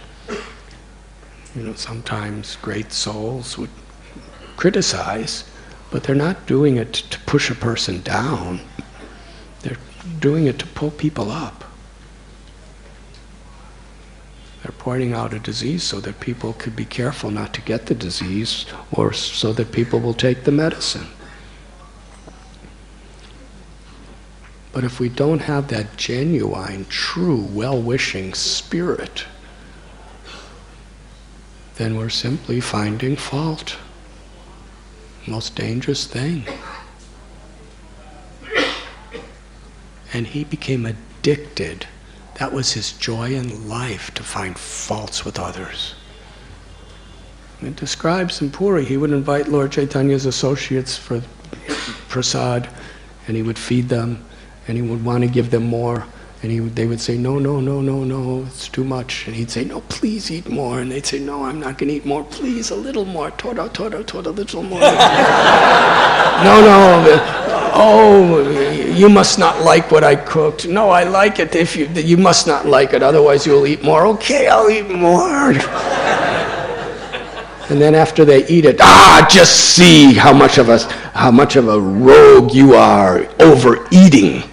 Sometimes great souls would criticize, but they're not doing it to push a person down. They're doing it to pull people up. They're pointing out a disease so that people could be careful not to get the disease, or so that people will take the medicine. But if we don't have that genuine, true, well-wishing spirit, then we're simply finding fault. Most dangerous thing. And he became addicted. That was his joy in life, to find faults with others. It describes in Puri, he would invite Lord Chaitanya's associates for prasad, and he would feed them, and he would want to give them more, and they would say, no, it's too much. And he'd say, no, please eat more. And they'd say, no, I'm not going to eat more. Please, a little more. Toda, little more. You must not like what I cooked. No, I like it. If you must not like it, otherwise you'll eat more. Okay, I'll eat more. And then after they eat it, just see how much of a rogue you are, overeating.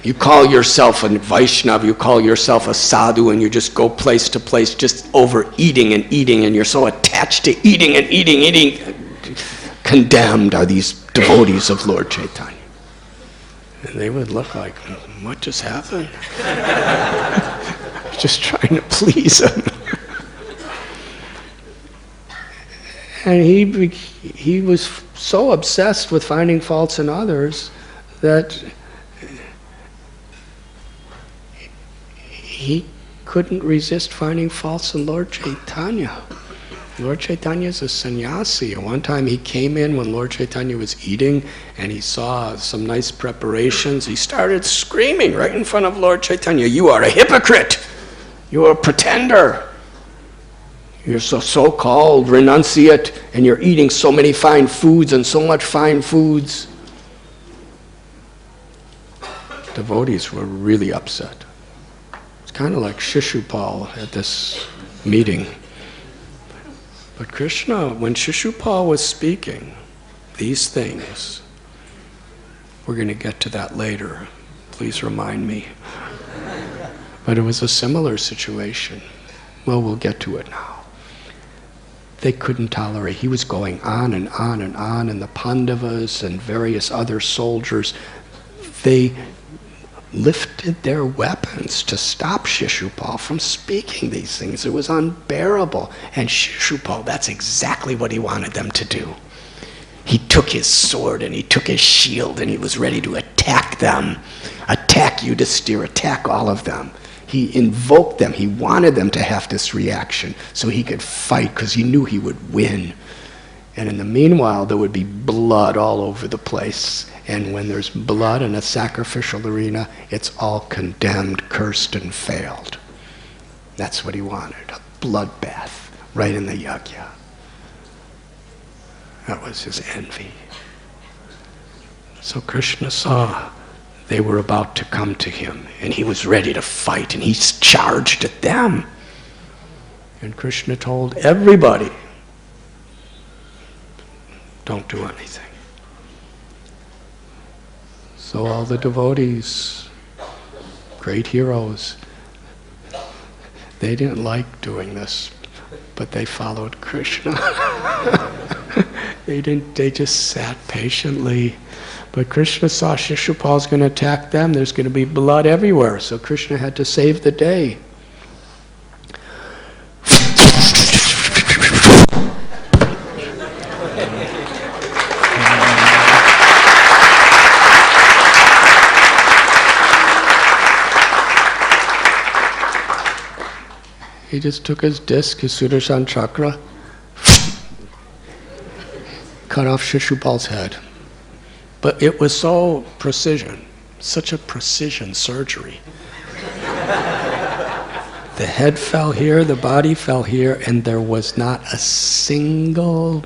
You call yourself a Vaishnava, you call yourself a sadhu, and you just go place to place just overeating and eating, and you're so attached to eating and eating. Condemned are these devotees of Lord Chaitanya. And they would look like, what just happened? Just trying to please him. And he was so obsessed with finding faults in others that he couldn't resist finding faults in Lord Chaitanya. Lord Chaitanya is a sannyasi. And one time he came in when Lord Chaitanya was eating, and he saw some nice preparations. He started screaming right in front of Lord Chaitanya, "You are a hypocrite! You are a pretender! You're so-called renunciate, and you're eating so many fine foods and so much fine foods." Devotees were really upset. It's kind of like Shishupal at this meeting. But Krishna, when Shishupal was speaking these things, we're going to get to that later. Please remind me. But it was a similar situation. Well, we'll get to it now. They couldn't tolerate. He was going on and on and on, and the Pandavas and various other soldiers, they lifted their weapons to stop Shishupal from speaking these things. It was unbearable. And Shishupal, that's exactly what he wanted them to do. He took his sword and he took his shield and he was ready to attack them. Attack Yudhisthira, attack all of them. He invoked them. He wanted them to have this reaction so he could fight, because he knew he would win. And in the meanwhile, there would be blood all over the place. And when there's blood in a sacrificial arena, it's all condemned, cursed, and failed. That's what he wanted, a bloodbath right in the yajna. That was his envy. So Krishna saw they were about to come to him, and he was ready to fight, and he charged at them. And Krishna told everybody, don't do anything. So all the devotees, great heroes, they didn't like doing this, but they followed Krishna. They just sat patiently. But Krishna saw Shishupal's going to attack them. There's going to be blood everywhere. So Krishna had to save the day. He just took his disc, his Sudarshan chakra, cut off Shishupal's head. But it was so precision, such a precision surgery. The head fell here, the body fell here, and there was not a single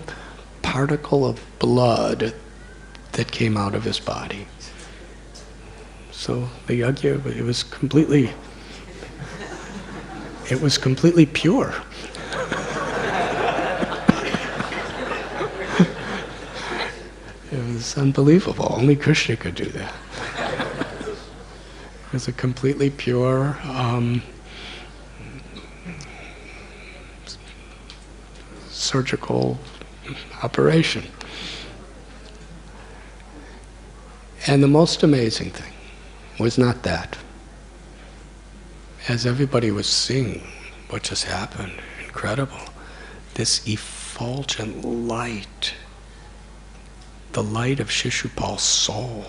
particle of blood that came out of his body. So the yajna, it was completely pure. It was unbelievable. Only Krishna could do that. It was a completely pure surgical operation. And the most amazing thing was not that. As everybody was seeing what just happened, incredible, this effulgent light, the light of Shishupal's soul,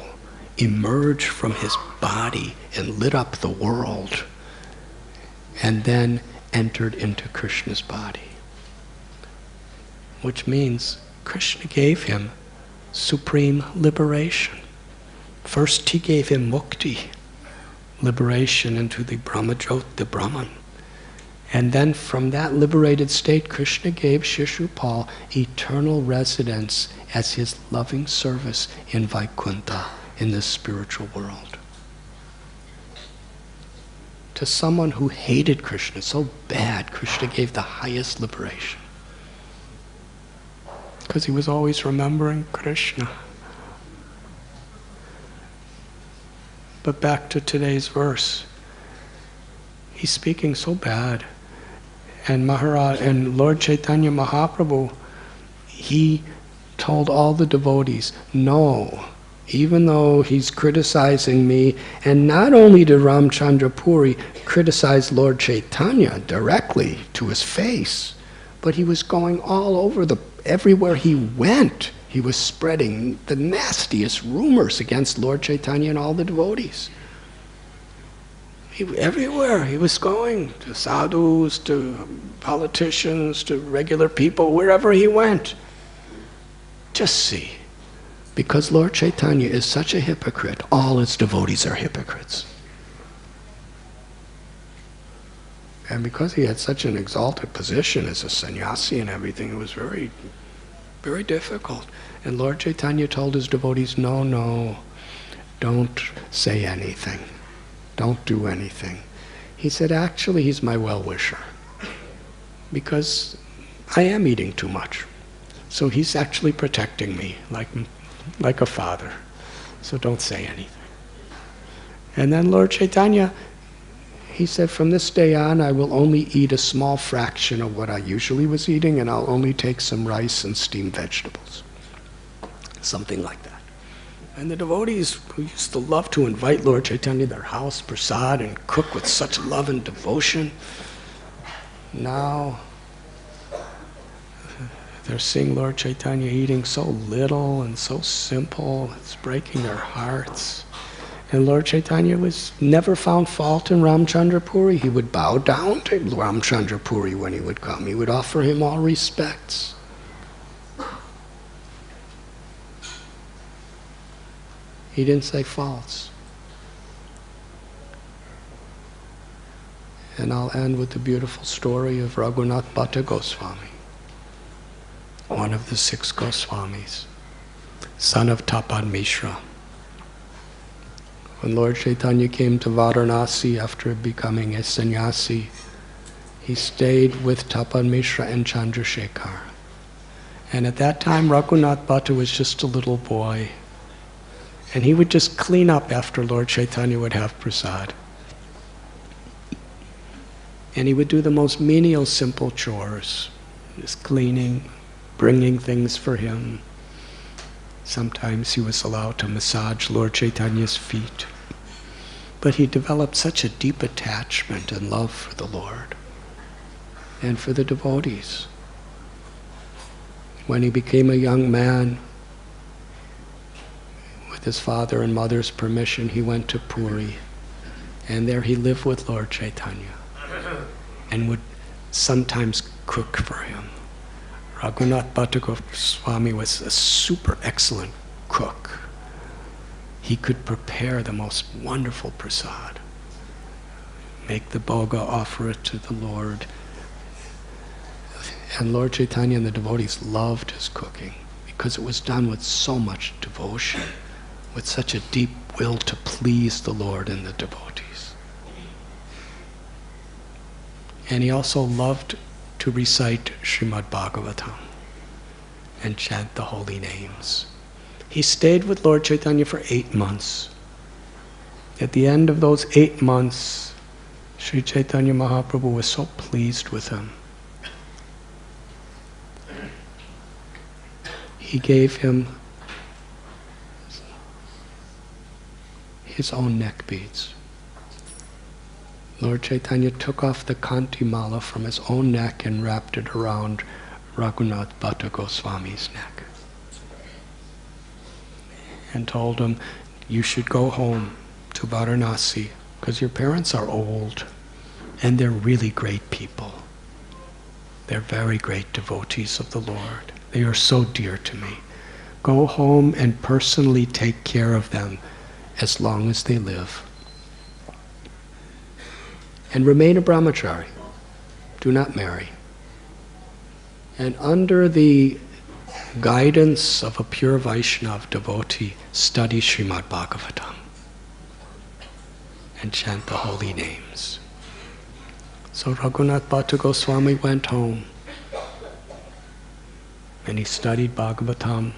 emerged from his body and lit up the world, and then entered into Krishna's body. Which means Krishna gave him supreme liberation. First he gave him mukti, liberation into the Brahmajot, the Brahman. And then from that liberated state, Krishna gave Shishupal eternal residence as his loving service in Vaikuntha, in this spiritual world. To someone who hated Krishna so bad, Krishna gave the highest liberation. Because he was always remembering Krishna. But back to today's verse. He's speaking so bad. And Maharaj and Lord Chaitanya Mahaprabhu, he told all the devotees, no, even though he's criticizing me, and not only did Ramchandra Puri criticize Lord Chaitanya directly to his face, but he was going all over everywhere he went, he was spreading the nastiest rumors against Lord Chaitanya and all the devotees. Everywhere he was going, to sadhus, to politicians, to regular people, wherever he went. Just see, because Lord Chaitanya is such a hypocrite, all his devotees are hypocrites. And because he had such an exalted position as a sannyasi and everything, it was very, very difficult. And Lord Chaitanya told his devotees, no, don't say anything. Don't do anything. He said, actually, he's my well-wisher. Because I am eating too much. So he's actually protecting me like a father. So don't say anything. And then Lord Chaitanya, he said, from this day on, I will only eat a small fraction of what I usually was eating, and I'll only take some rice and steamed vegetables. Something like that. And the devotees who used to love to invite Lord Chaitanya to their house, prasad, and cook with such love and devotion, now they're seeing Lord Chaitanya eating so little and so simple, it's breaking their hearts. And Lord Chaitanya was never found fault in Ramchandra Puri. He would bow down to Ramchandra Puri when he would come. He would offer him all respects. He didn't say false. And I'll end with the beautiful story of Raghunath Bhatta Goswami, one of the 6 Goswamis, son of Tapan Mishra. When Lord Chaitanya came to Varanasi after becoming a sannyasi, he stayed with Tapan Mishra and Chandrasekhar. And at that time, Raghunath Bhatta was just a little boy. And he would just clean up after Lord Chaitanya would have prasad. And he would do the most menial, simple chores. Just cleaning, bringing things for him. Sometimes he was allowed to massage Lord Chaitanya's feet. But he developed such a deep attachment and love for the Lord and for the devotees. When he became a young man, with his father and mother's permission, he went to Puri. And there he lived with Lord Chaitanya and would sometimes cook for him. Radhanath Swami was a super excellent cook. He could prepare the most wonderful prasad. Make the bhoga, offer it to the Lord. And Lord Chaitanya and the devotees loved his cooking because it was done with so much devotion, with such a deep will to please the Lord and the devotees. And he also loved to recite Srimad Bhagavatam and chant the holy names. He stayed with Lord Chaitanya for 8 months. At the end of those 8 months, Sri Chaitanya Mahaprabhu was so pleased with him. He gave him his own neck beads. Lord Chaitanya took off the Kanti Mala from his own neck and wrapped it around Raghunath Bhatta Goswami's neck. And told him, you should go home to Varanasi because your parents are old and they're really great people. They're very great devotees of the Lord. They are so dear to me. Go home and personally take care of them as long as they live. And remain a brahmachari. Do not marry. And under the guidance of a pure Vaishnava devotee, study Srimad Bhagavatam and chant the holy names. So Raghunath Bhatta Goswami went home and he studied Bhagavatam,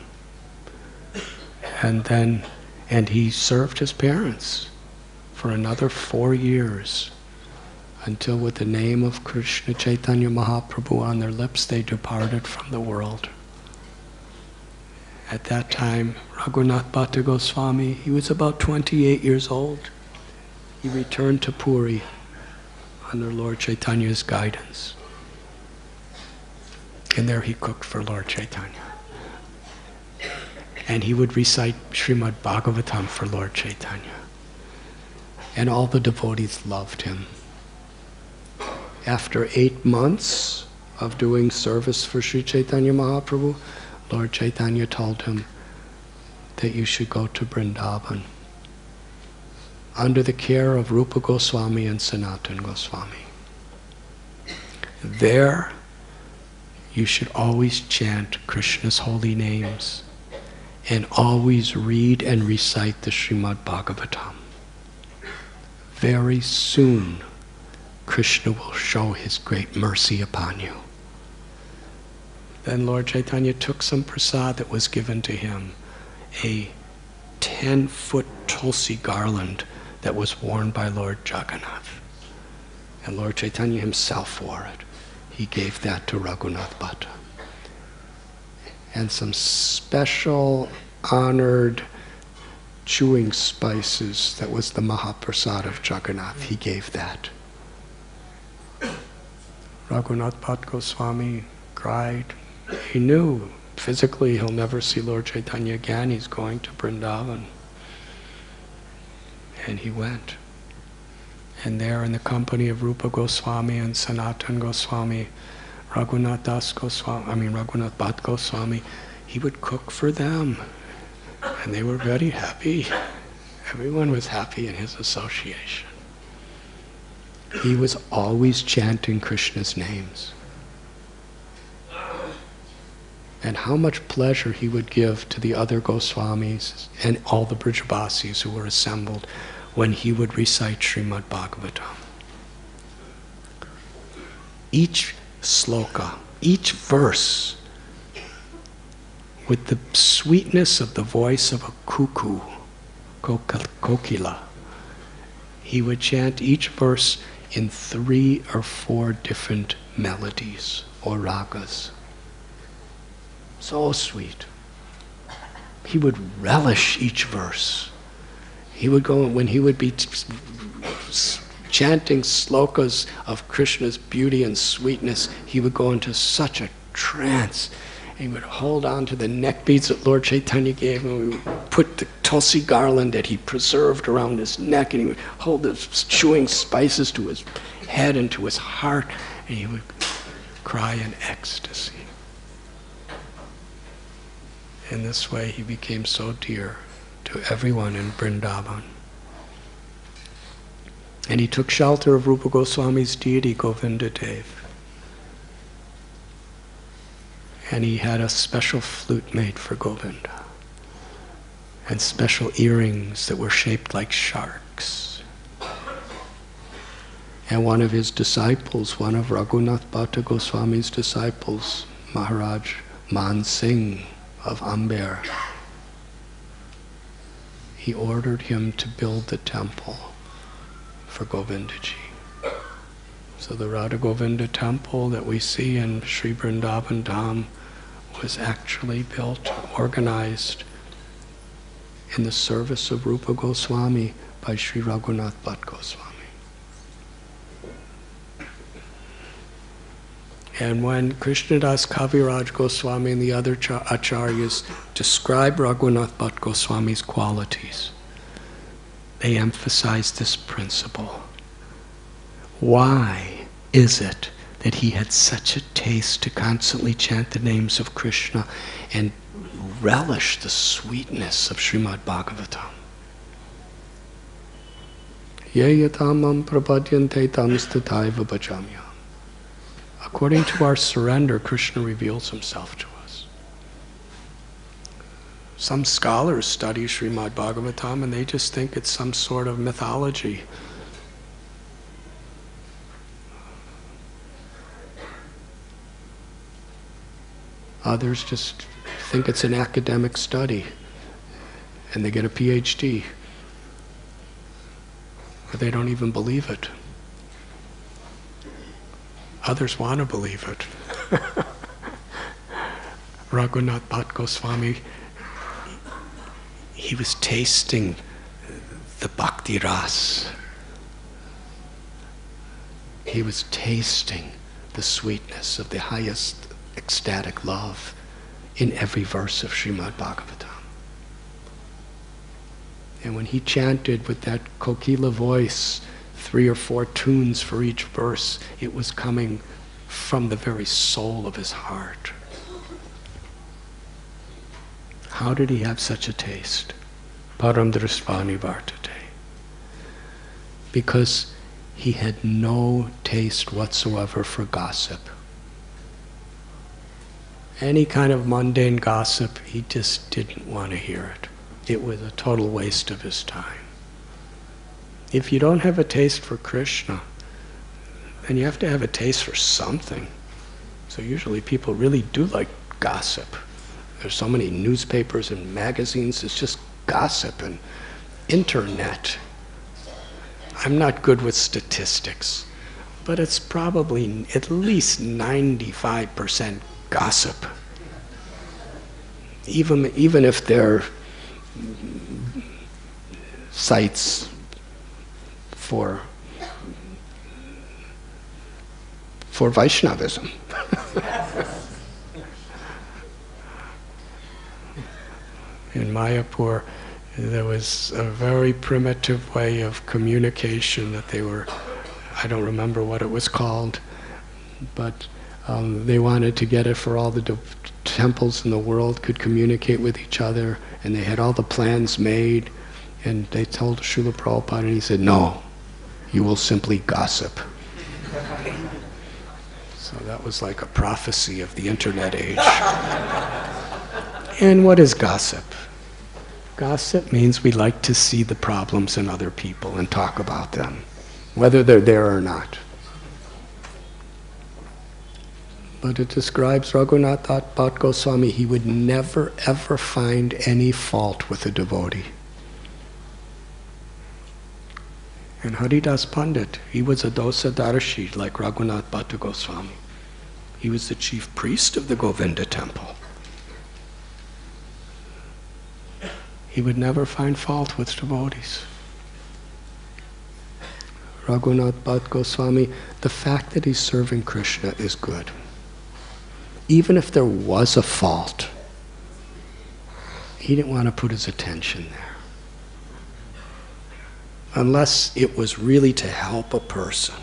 and he served his parents for another 4 years, until with the name of Krishna Chaitanya Mahaprabhu on their lips they departed from the world. At that time, Raghunath Bhatta Goswami, he was about 28 years old. He returned to Puri under Lord Chaitanya's guidance. And there he cooked for Lord Chaitanya. And he would recite Srimad Bhagavatam for Lord Chaitanya. And all the devotees loved him. After 8 months of doing service for Sri Chaitanya Mahaprabhu, Lord Chaitanya told him that you should go to Vrindavan under the care of Rupa Goswami and Sanatan Goswami. There, you should always chant Krishna's holy names and always read and recite the Srimad Bhagavatam. Very soon, Krishna will show his great mercy upon you. Then Lord Chaitanya took some prasad that was given to him, a 10-foot tulsi garland that was worn by Lord Jagannath. And Lord Chaitanya himself wore it. He gave that to Raghunath Bhatta. And some special honored chewing spices that was the Mahaprasad of Jagannath. He gave that. Raghunath Bhatta Goswami cried. He knew physically he'll never see Lord Chaitanya again. He's going to Vrindavan. And he went. And there in the company of Rupa Goswami and Sanatan Goswami, Raghunath Bhatta Goswami, he would cook for them. And they were very happy. Everyone was happy in his association. He was always chanting Krishna's names. And how much pleasure he would give to the other Goswamis and all the Brajavasis who were assembled when he would recite Srimad Bhagavatam. Each sloka, each verse, with the sweetness of the voice of a cuckoo, kokila, he would chant each verse in 3 or 4 different melodies or ragas. So sweet. He would relish each verse. He would go, when he would be chanting slokas of Krishna's beauty and sweetness, he would go into such a trance. And he would hold on to the neck beads that Lord Chaitanya gave him. He would put the tulsi garland that he preserved around his neck, and he would hold the chewing spices to his head and to his heart, and he would cry in ecstasy. In this way, he became so dear to everyone in Vrindavan. And he took shelter of Rupa Goswami's deity, Govinda Dev. And he had a special flute made for Govinda, and special earrings that were shaped like sharks. And one of his disciples, one of Raghunath Bhatta Goswami's disciples, Maharaj Man Singh of Amber, he ordered him to build the temple for Govindaji. So the Radha Govinda temple that we see in Sri Vrindavan Dham was actually built, organized in the service of Rupa Goswami by Sri Raghunath Bhatta Goswami. And when Krishnadas Kaviraj Goswami and the other acharyas describe Raghunath Bhatta Goswami's qualities, they emphasize this principle. Why is it that he had such a taste to constantly chant the names of Krishna and relish the sweetness of Srimad Bhagavatam? Ye yatamam prapadyante tam stataiva bhajamyam. According to our surrender, Krishna reveals himself to us. Some scholars study Srimad Bhagavatam and they just think it's some sort of mythology. Others just think it's an academic study and they get a PhD. Or they don't even believe it. Others want to believe it. Raghunath Bhatta Goswami, he was tasting the bhakti ras. He was tasting the sweetness of the highest ecstatic love in every verse of Srimad Bhagavatam. And when he chanted with that kokila voice, 3 or 4 tunes for each verse, it was coming from the very soul of his heart. How did he have such a taste? Param Drishvani Vartate. Because he had no taste whatsoever for gossip. Any kind of mundane gossip, he just didn't want to hear it. It was a total waste of his time. If you don't have a taste for Krishna, then you have to have a taste for something. So usually people really do like gossip. There's so many newspapers and magazines, it's just gossip and internet. I'm not good with statistics, but it's probably at least 95% gossip. Even if they're sites for Vaishnavism. In Mayapur, there was a very primitive way of communication that they were, I don't remember what it was called, but they wanted to get it for all the temples in the world could communicate with each other, and they had all the plans made, and they told Srila Prabhupada, and he said, no, you will simply gossip. So that was like a prophecy of the internet age. And what is gossip? Gossip means we like to see the problems in other people and talk about them, whether they're there or not. But it describes Raghunath Bhatta Goswami. He would never ever find any fault with a devotee. And Haridas Pandit, he was a dosadarshi like Raghunath Bhatta Goswami. He was the chief priest of the Govinda temple. He would never find fault with devotees. Raghunath Bhatta Goswami, the fact that he's serving Krishna is good. Even if there was a fault, he didn't want to put his attention there. Unless it was really to help a person.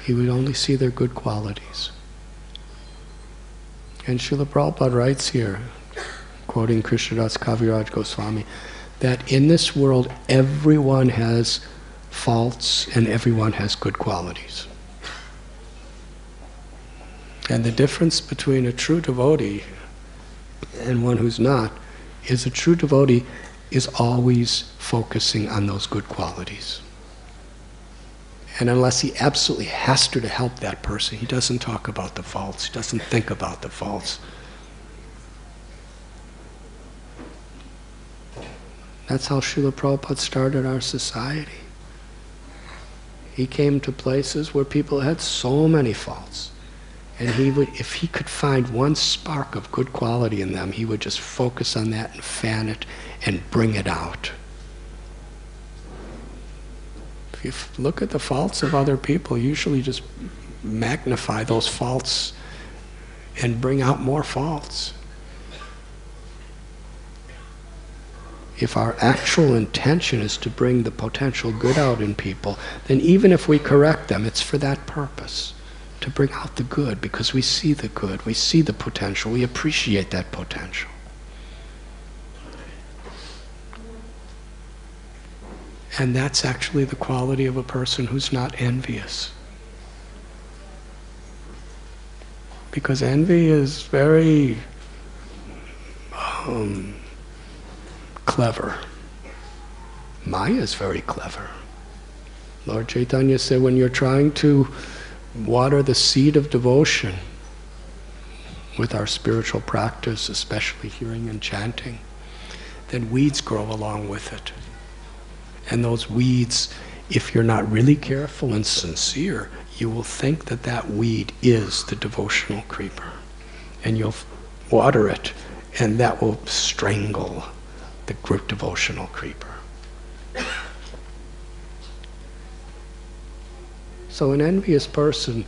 He would only see their good qualities. And Srila Prabhupada writes here, quoting Krishnadas Kaviraj Goswami, that in this world everyone has faults and everyone has good qualities. And the difference between a true devotee and one who's not is a true devotee is always focusing on those good qualities. And unless he absolutely has to help that person, he doesn't talk about the faults, he doesn't think about the faults. That's how Srila Prabhupada started our society. He came to places where people had so many faults. And he would, if he could find one spark of good quality in them, he would just focus on that and fan it and bring it out. If you look at the faults of other people, usually just magnify those faults and bring out more faults. If our actual intention is to bring the potential good out in people, then even if we correct them, it's for that purpose, to bring out the good, because we see the good, we see the potential, we appreciate that potential. And that's actually the quality of a person who's not envious. Because envy is very clever. Maya is very clever. Lord Chaitanya said, when you're trying to water the seed of devotion with our spiritual practice, especially hearing and chanting, then weeds grow along with it. And those weeds, if you're not really careful and sincere, you will think that that weed is the devotional creeper. And you'll water it, and that will strangle the group devotional creeper. So an envious person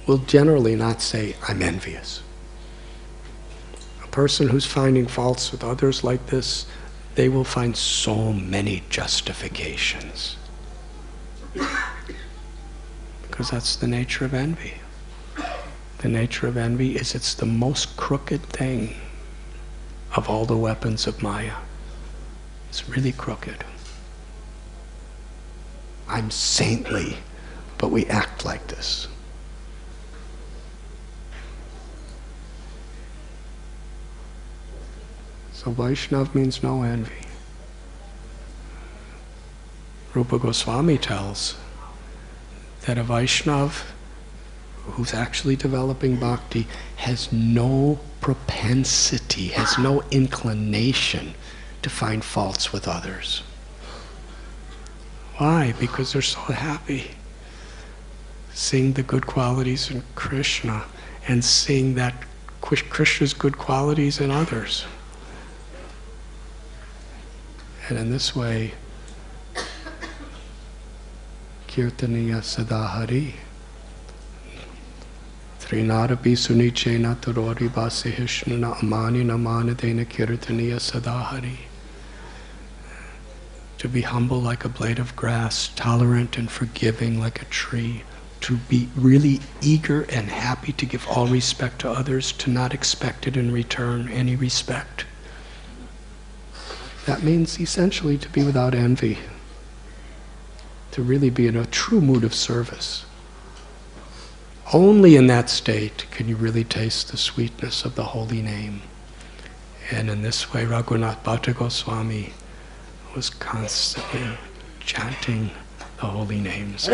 will generally not say, I'm envious. A person who's finding faults with others like this, they will find so many justifications. Because that's the nature of envy. The nature of envy is it's the most crooked thing of all the weapons of Maya. It's really crooked. I'm saintly, but we act like this. So Vaishnava means no envy. Rupa Goswami tells that a Vaishnava who's actually developing bhakti has no propensity, has no inclination to find faults with others. Why? Because they're so happy seeing the good qualities in Krishna and seeing that Krishna's good qualities in others. And in this way, Kirtaniya Sadahari Trinarapi Sunichena Turori Basihishnana Amani Namanadena Kirtaniya Sadahari. To be humble like a blade of grass, tolerant and forgiving like a tree, to be really eager and happy to give all respect to others, to not expect it in return any respect. That means essentially to be without envy, to really be in a true mood of service. Only in that state can you really taste the sweetness of the holy name. And in this way, Raghunath Bhatta Goswami was constantly chanting the holy names.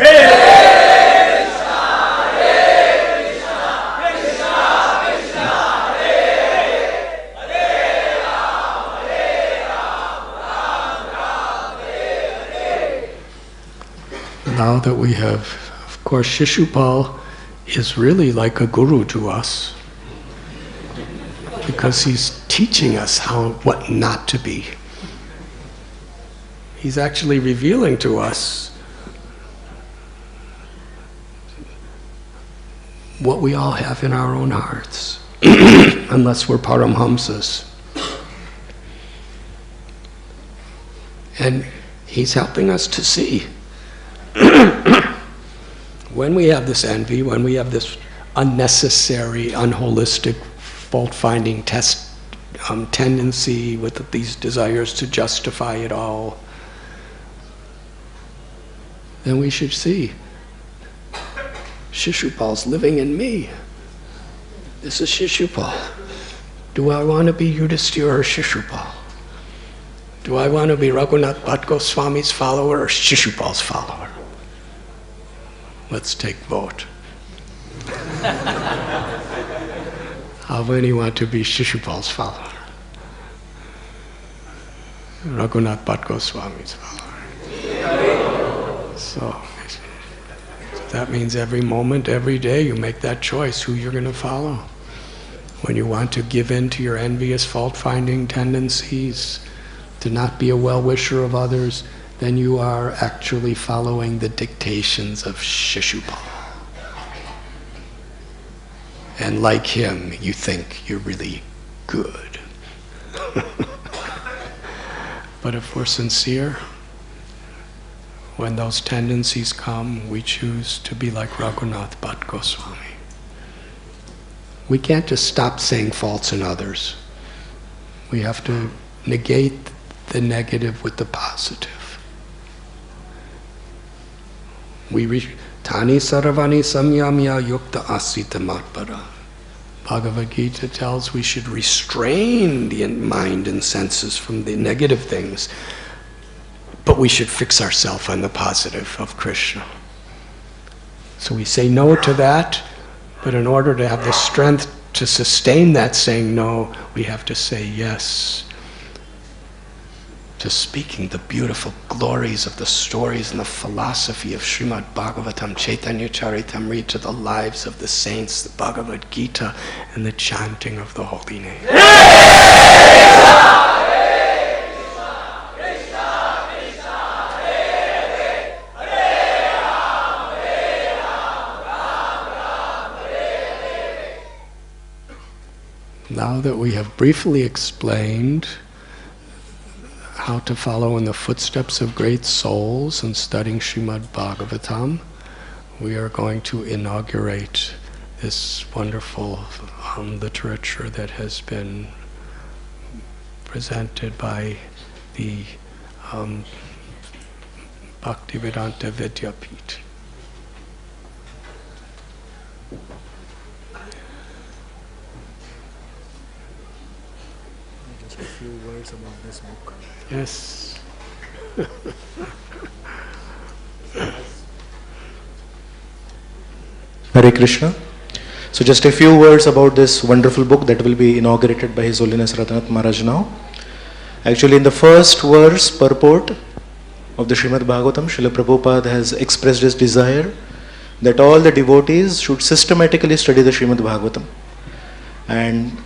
Now that we have, of course, Shishupal is really like a guru to us, because he's teaching us what not to be. He's actually revealing to us what we all have in our own hearts, unless we're Paramhamsas. And he's helping us to see when we have this envy, when we have this unnecessary, unholistic, fault-finding tendency with these desires to justify it all, then we should see Shishupal's living in me. This is Shishupal. Do I want to be Yudhisthira or Shishupal? Do I want to be Raghunath Bhatt Goswami's follower or Shishupal's follower? Let's take vote. How many want to be Shishupal's follower? Raghunath Bhatt Goswami's follower. So that means every moment, every day, you make that choice who you're going to follow. When you want to give in to your envious, fault-finding tendencies, to not be a well-wisher of others, then you are actually following the dictations of Shishupal. And like him, you think you're really good. But if we're sincere, when those tendencies come, we choose to be like Raghunath Bhatt Goswami. We can't just stop saying faults in others. We have to negate the negative with the positive. Tani saravani samyamya yukta asita matpara. Bhagavad Gita tells we should restrain the mind and senses from the negative things, but we should fix ourselves on the positive of Krishna. So we say no to that, but in order to have the strength to sustain that saying no, we have to say yes to speaking the beautiful glories of the stories and the philosophy of Srimad Bhagavatam, Chaitanya Charitamrita, to the lives of the saints, the Bhagavad Gita, and the chanting of the holy name. Now that we have briefly explained how to follow in the footsteps of great souls and studying Srimad Bhagavatam, we are going to inaugurate this wonderful literature that has been presented by the Bhaktivedanta Vidyapith. Just a few words about this book. Yes. Hare Krishna. So just a few words about this wonderful book that will be inaugurated by His Holiness Radhanath Maharaj now. Actually, in the first verse purport of the Srimad Bhagavatam, Srila Prabhupada has expressed his desire that all the devotees should systematically study the Srimad Bhagavatam. And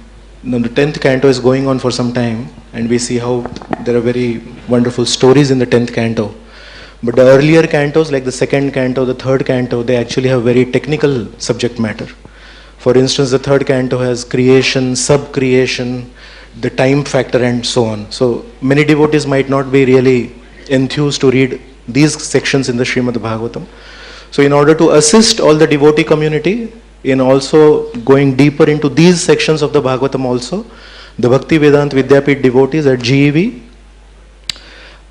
the 10th canto is going on for some time, and we see how there are very wonderful stories in the 10th canto. But the earlier cantos, like the 2nd canto, the 3rd canto, they actually have very technical subject matter. For instance, the 3rd canto has creation, sub-creation, the time factor, and so on. So many devotees might not be really enthused to read these sections in the Srimad Bhagavatam. So in order to assist all the devotee community in also going deeper into these sections of the Bhagavatam also, the Bhakti Vedanta Vidyapith devotees at GEV,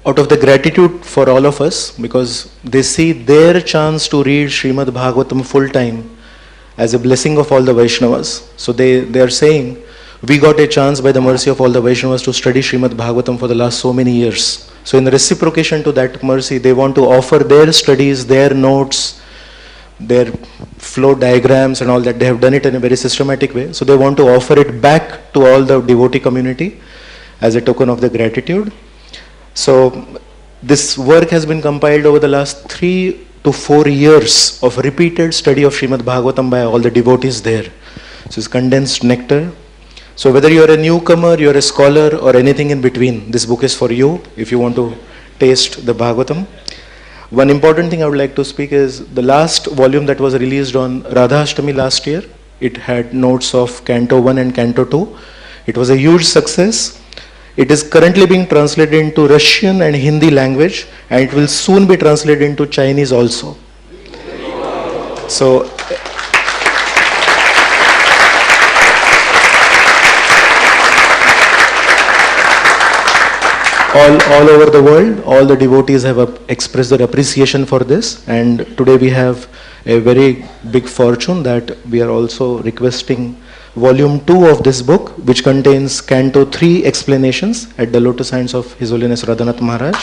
out of the gratitude for all of us, because they see their chance to read Srimad Bhagavatam full time as a blessing of all the Vaishnavas. So they are saying, we got a chance by the mercy of all the Vaishnavas to study Srimad Bhagavatam for the last so many years. So in reciprocation to that mercy, they want to offer their studies, their notes, their flow diagrams and all that. They have done it in a very systematic way. So they want to offer it back to all the devotee community as a token of the gratitude. So this work has been compiled over the last 3 to 4 years of repeated study of Srimad Bhagavatam by all the devotees there. So it's condensed nectar. So whether you are a newcomer, you are a scholar, or anything in between, this book is for you if you want to taste the Bhagavatam. One important thing I would like to speak is the last volume that was released on Radha Ashtami last year. It had notes of Canto 1 and Canto 2. It was a huge success. It is currently being translated into Russian and Hindi language, and it will soon be translated into Chinese also. So all over the world, all the devotees have expressed their appreciation for this, and today we have a very big fortune that we are also requesting volume 2 of this book, which contains Canto 3 explanations at the lotus hands of His Holiness Radhanath Maharaj.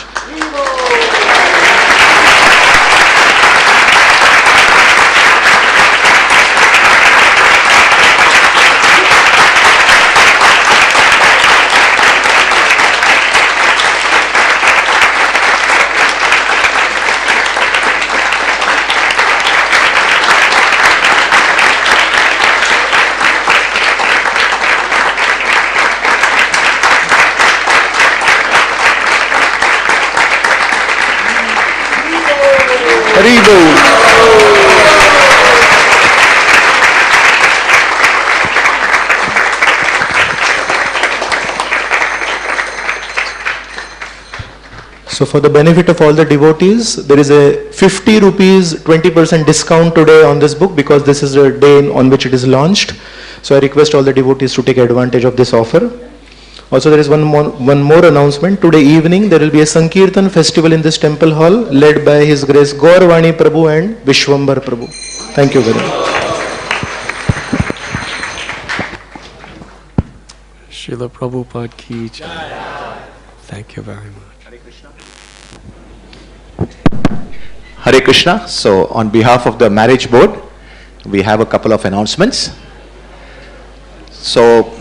So for the benefit of all the devotees, there is a 50 rupees 20% discount today on this book, because this is the day on which it is launched. So I request all the devotees to take advantage of this offer. Also, there is one more announcement. Today evening there will be a Sankirtan festival in this temple hall, led by His Grace Gaurvani Prabhu and Vishwambar Prabhu. Thank you very much. Srila Prabhupada ki jai. Thank you very much. Hare Krishna. So on behalf of the marriage board, we have a couple of announcements. So